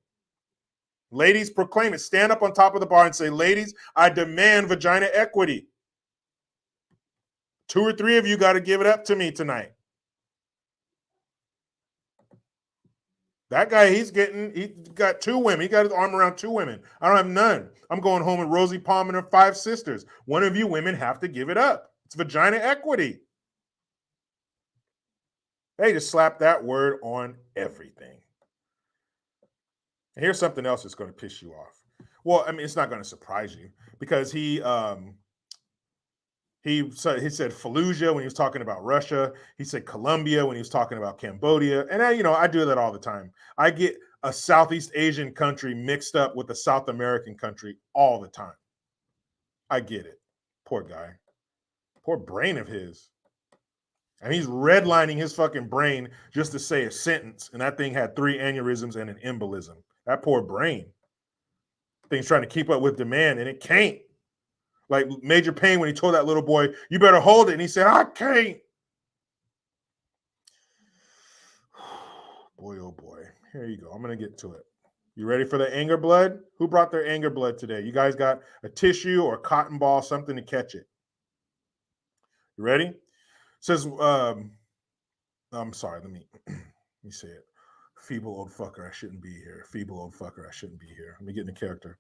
Ladies, proclaim it. Stand up on top of the bar and say, ladies, I demand vagina equity. 2 or 3 of you got to give it up to me tonight. That guy, he got 2 women. He got his arm around 2 women. I don't have none. I'm going home with Rosie Palm and her 5 sisters. One of you women have to give it up. It's vagina equity. They just slap that word on everything. And here's something else that's going to piss you off. Well, I mean, it's not going to surprise you because he said Fallujah when he was talking about Russia. He said Colombia when he was talking about Cambodia. And I do that all the time. I get a Southeast Asian country mixed up with a South American country all the time. I get it. Poor guy. Poor brain of his. And he's redlining his fucking brain just to say a sentence. And that thing had 3 aneurysms and an embolism. That poor brain. Thing's trying to keep up with demand, and it can't. Like Major Payne when he told that little boy, you better hold it. And he said, I can't. Boy, oh boy. Here you go. I'm going to get to it. You ready for the anger blood? Who brought their anger blood today? You guys got a tissue or a cotton ball, something to catch it. You ready? It says, I'm sorry, let me say it. Feeble old fucker, I shouldn't be here. Feeble old fucker, I shouldn't be here. Let me get in the character.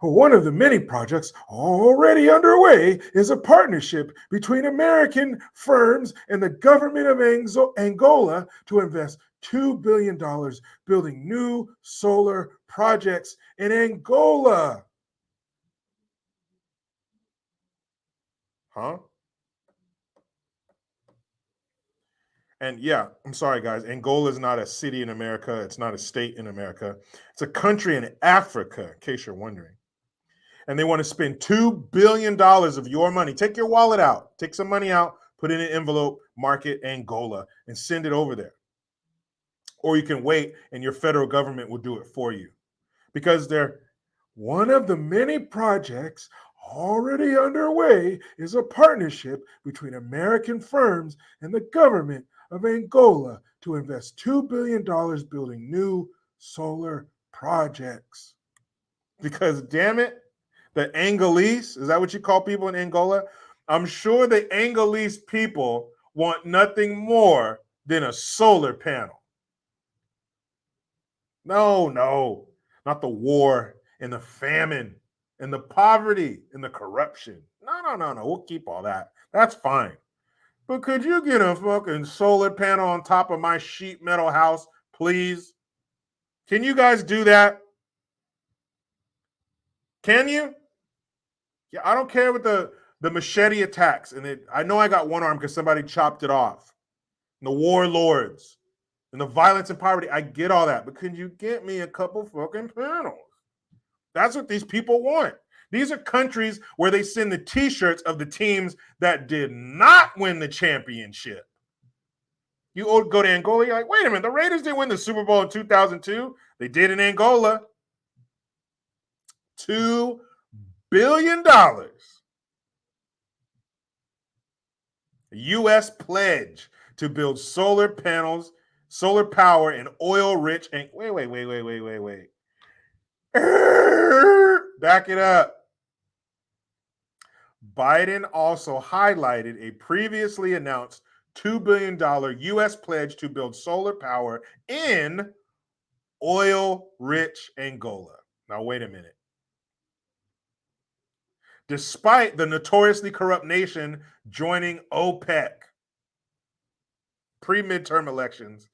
One of the many projects already underway is a partnership between American firms and the government of Angola to invest $2 billion building new solar projects in Angola. Huh? And yeah, I'm sorry, guys. Angola is not a city in America. It's not a state in America. It's a country in Africa, in case you're wondering. And they want to spend $2 billion of your money. Take your wallet out. Take some money out, put it in an envelope, mark it Angola, and send it over there. Or you can wait, and your federal government will do it for you. Because they're one of the many projects already underway is a partnership between American firms and the government of Angola to invest $2 billion building new solar projects. Because, damn it, the Angolese, is that what you call people in Angola? I'm sure the Angolese people want nothing more than a solar panel. No, not the war and the famine and the poverty and the corruption. No. We'll keep all that. That's fine. But could you get a fucking solar panel on top of my sheet metal house, please? Can you guys do that? Can you? Yeah, I don't care with the machete attacks. And I know I got one arm because somebody chopped it off. And the warlords and the violence and poverty. I get all that. But can you get me a couple fucking panels? That's what these people want. These are countries where they send the t-shirts of the teams that did not win the championship. You go to Angola, you're like, wait a minute, the Raiders didn't win the Super Bowl in 2002. They did in Angola. $2 billion. U.S. pledge to build solar panels, solar power, and oil-rich. And wait. Back it up. Biden also highlighted a previously announced $2 billion U.S. pledge to build solar power in oil-rich Angola. Now, wait a minute. Despite the notoriously corrupt nation joining OPEC, pre-midterm elections.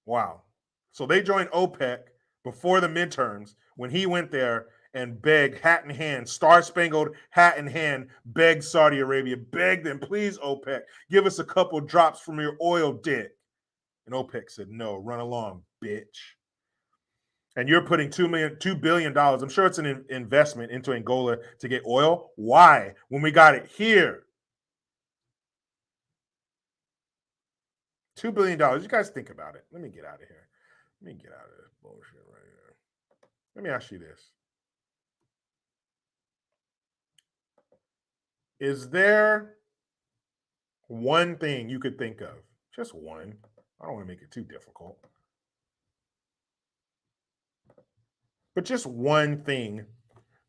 Wow. So they joined OPEC before the midterms when he went there and begged, hat in hand, star-spangled hat in hand, begged Saudi Arabia, begged them, please, OPEC, give us a couple drops from your oil dick. And OPEC said, no, run along, bitch. And you're putting $2 billion. I'm sure it's an investment into Angola to get oil. Why? When we got it here. $2 billion. You guys think about it. Let me get out of here. Let me get out of this bullshit right here. Let me ask you this. Is there one thing you could think of? Just one. I don't want to make it too difficult. But just one thing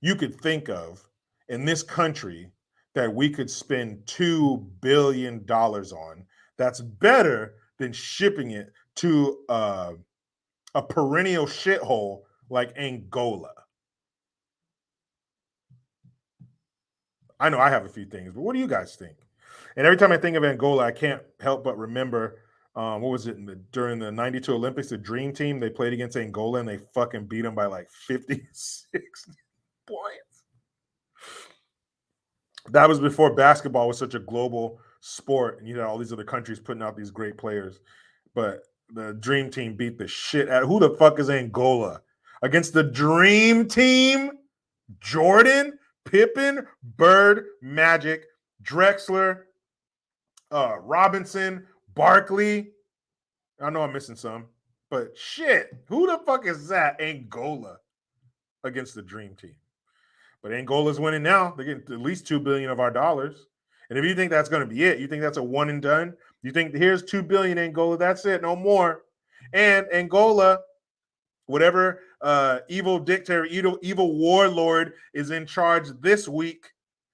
you could think of in this country that we could spend $2 billion on that's better than shipping it to a perennial shithole like Angola. I know I have a few things, but what do you guys think? And every time I think of Angola, I can't help but remember, what was it, during the 92 Olympics, the Dream Team, they played against Angola and they fucking beat them by like 56 points. That was before basketball was such a global sport and you had all these other countries putting out these great players. But the Dream Team beat the shit out of, who the fuck is Angola? Against the Dream Team? Jordan? Pippen, Bird, Magic, Drexler, Robinson, Barkley. I know I'm missing some, but shit, who the fuck is that? Angola against the Dream Team. But Angola's winning now. They're getting at least $2 billion of our dollars. And if you think that's going to be it, you think that's a one and done, you think here's $2 billion, Angola, that's it, no more. And Angola, whatever evil dictator, evil warlord is in charge this week,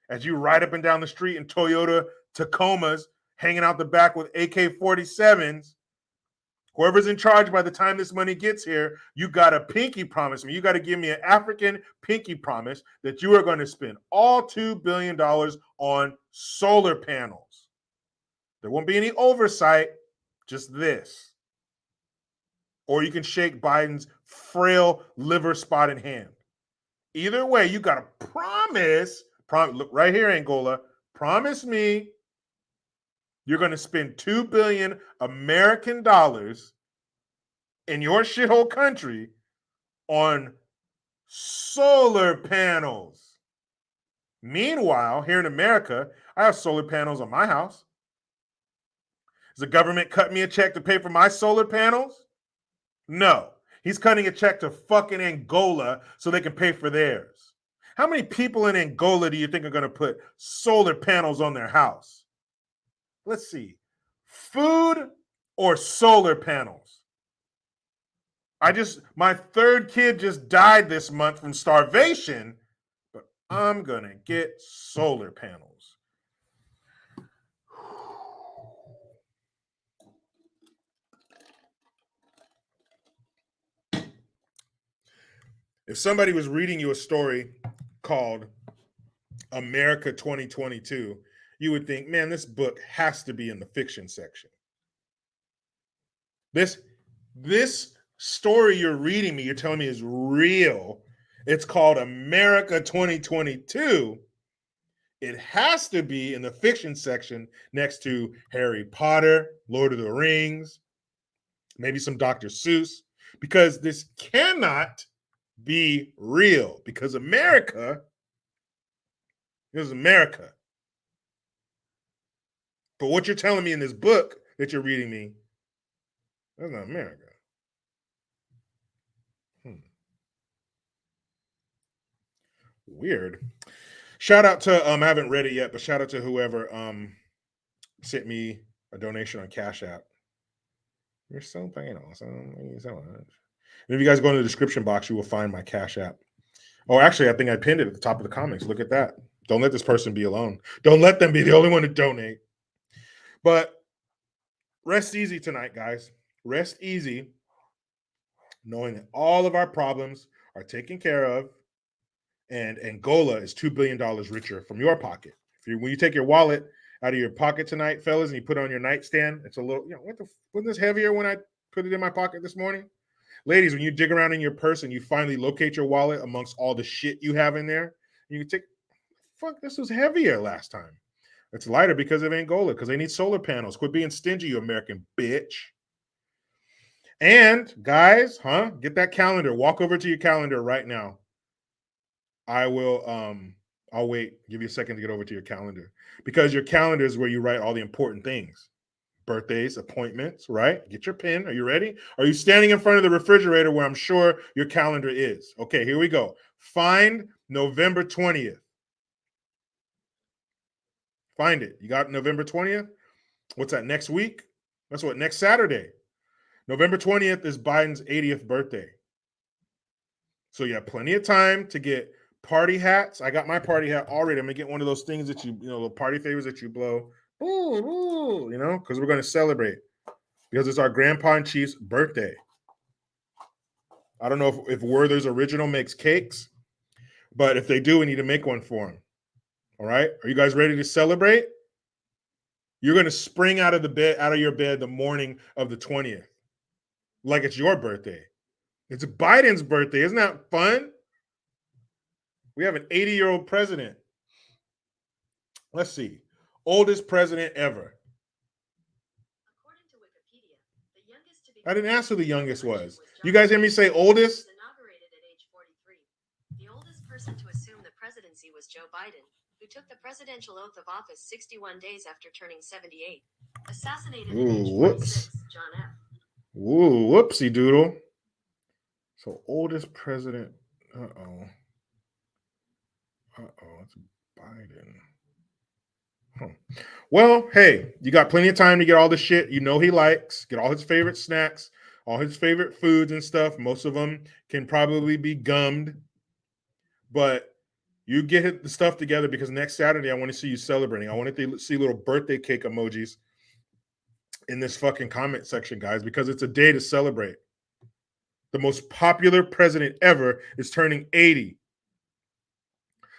as you ride up and down the street in Toyota Tacomas, hanging out the back with AK-47s, whoever's in charge by the time this money gets here, you got to pinky promise me. You got to give me an African pinky promise that you are going to spend all $2 billion on solar panels. There won't be any oversight, just this. Or you can shake Biden's frail liver spotted hand. Either way, you got to promise, look right here, Angola, promise me you're going to spend $2 billion American dollars in your shithole country on solar panels. Meanwhile, here in America, I have solar panels on my house. Does the government cut me a check to pay for my solar panels? No. He's cutting a check to fucking Angola so they can pay for theirs. How many people in Angola do you think are going to put solar panels on their house? Let's see. Food or solar panels? My third kid just died this month from starvation, but I'm going to get solar panels. If somebody was reading you a story called America 2022, you would think, man, this book has to be in the fiction section. This story you're reading me, you're telling me is real. It's called America 2022. It has to be in the fiction section next to Harry Potter, Lord of the Rings, maybe some Dr. Seuss, because this cannot be real, because America is America. But what you're telling me in this book that you're reading me, that's not America. Weird. Shout out to, I haven't read it yet, but shout out to whoever sent me a donation on Cash App. You're so paying awesome. Thank you so much. And if you guys go in the description box, you will find my Cash App. Oh, actually, I think I pinned it at the top of the comments. Look at that. Don't let this person be alone. Don't let them be the only one to donate. But rest easy tonight, guys. Rest easy, knowing that all of our problems are taken care of, and Angola is $2 billion richer from your pocket. When you take your wallet out of your pocket tonight, fellas, and you put it on your nightstand, it's a little, wasn't this heavier when I put it in my pocket this morning? Ladies, when you dig around in your purse and you finally locate your wallet amongst all the shit you have in there, you can take, fuck, this was heavier last time. It's lighter because of Angola, because they need solar panels. Quit being stingy, you American bitch. And guys, get that calendar. Walk over to your calendar right now. I will, I'll wait, give you a second to get over to your calendar, because your calendar is where you write all the important things. Birthdays, appointments, right? Get your pen. Are you ready? Are you standing in front of the refrigerator where I'm sure your calendar is? Okay, here we go. Find November 20th. Find it. You got November 20th? What's that, next week? That's what, next Saturday. November 20th is Biden's 80th birthday. So you have plenty of time to get party hats. I got my party hat already. I'm going to get one of those things that the party favors that you blow. Ooh, because we're going to celebrate, because it's our grandpa and chief's birthday. I don't know if Werther's Original makes cakes, but if they do, we need to make one for him. All right. Are you guys ready to celebrate? You're going to spring out of your bed the morning of the 20th, like it's your birthday. It's Biden's birthday. Isn't that fun? We have an 80-year-old president. Let's see. Oldest president ever. According to Wikipedia, the youngest to be I didn't ask who the youngest was. You guys hear me say oldest? inaugurated at age 43. The oldest person to assume the presidency was was Joe Biden, who took the presidential oath of office 61 days after turning 78. Assassinated at age 46, John F. Woo, whoopsie doodle. So oldest president. Uh-oh. It's Biden. Huh. Well, hey, you got plenty of time to get all the shit you know he likes, get all his favorite snacks, all his favorite foods and stuff. Most of them can probably be gummed, but you get the stuff together because next Saturday I want to see you celebrating. I want to see little birthday cake emojis in this fucking comment section, guys, because it's a day to celebrate. The most popular president ever is turning 80.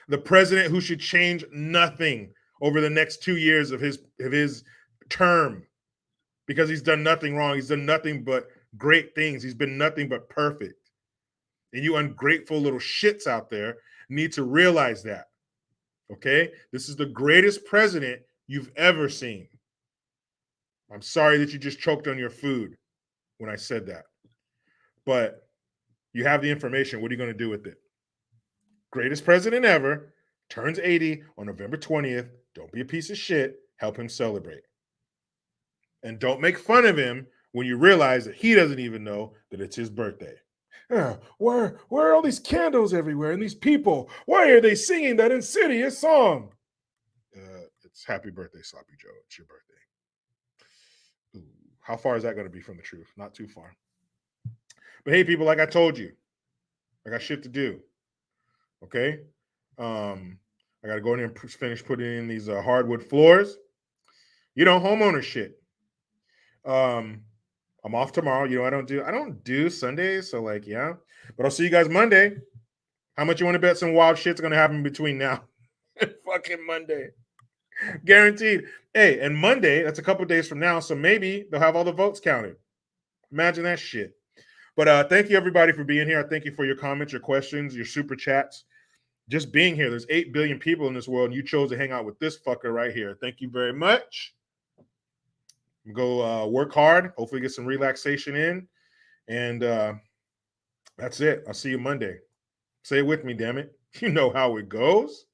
The president who should change nothing over the next 2 years of his term, because he's done nothing wrong. He's done nothing but great things. He's been nothing but perfect. And you ungrateful little shits out there need to realize that. Okay? This is the greatest president you've ever seen. I'm sorry that you just choked on your food when I said that. But you have the information. What are you going to do with it? Greatest president ever, turns 80 on November 20th. Don't be a piece of shit. Help him celebrate. And don't make fun of him when you realize that he doesn't even know that it's his birthday. Where are all these candles everywhere and these people? Why are they singing that insidious song? It's happy birthday, Sloppy Joe. It's your birthday. Ooh, how far is that going to be from the truth? Not too far. But hey, people, like I told you, I got shit to do. Okay? I got to go in there and finish putting in these hardwood floors. You know, homeowner shit. I'm off tomorrow. You know, I don't do Sundays, so like, yeah. But I'll see you guys Monday. How much you want to bet some wild shit's gonna happen between now and fucking Monday? Guaranteed. Hey, and Monday, that's a couple days from now, so maybe they'll have all the votes counted. Imagine that shit. But thank you everybody for being here. I thank you for your comments, your questions, your super chats. Just being here. There's 8 billion people in this world, and you chose to hang out with this fucker right here. Thank you very much. Go work hard. Hopefully get some relaxation in. And that's it. I'll see you Monday. Say it with me, damn it. You know how it goes.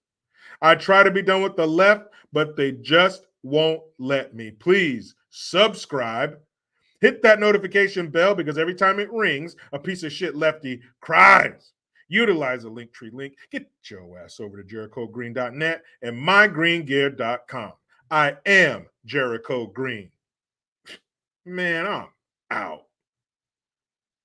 I try to be done with the left, but they just won't let me. Please subscribe. Hit that notification bell because every time it rings, a piece of shit lefty cries. Utilize the Linktree link. Get your ass over to JerichoGreen.net and mygreengear.com. I am Jericho Green. Man, I'm out.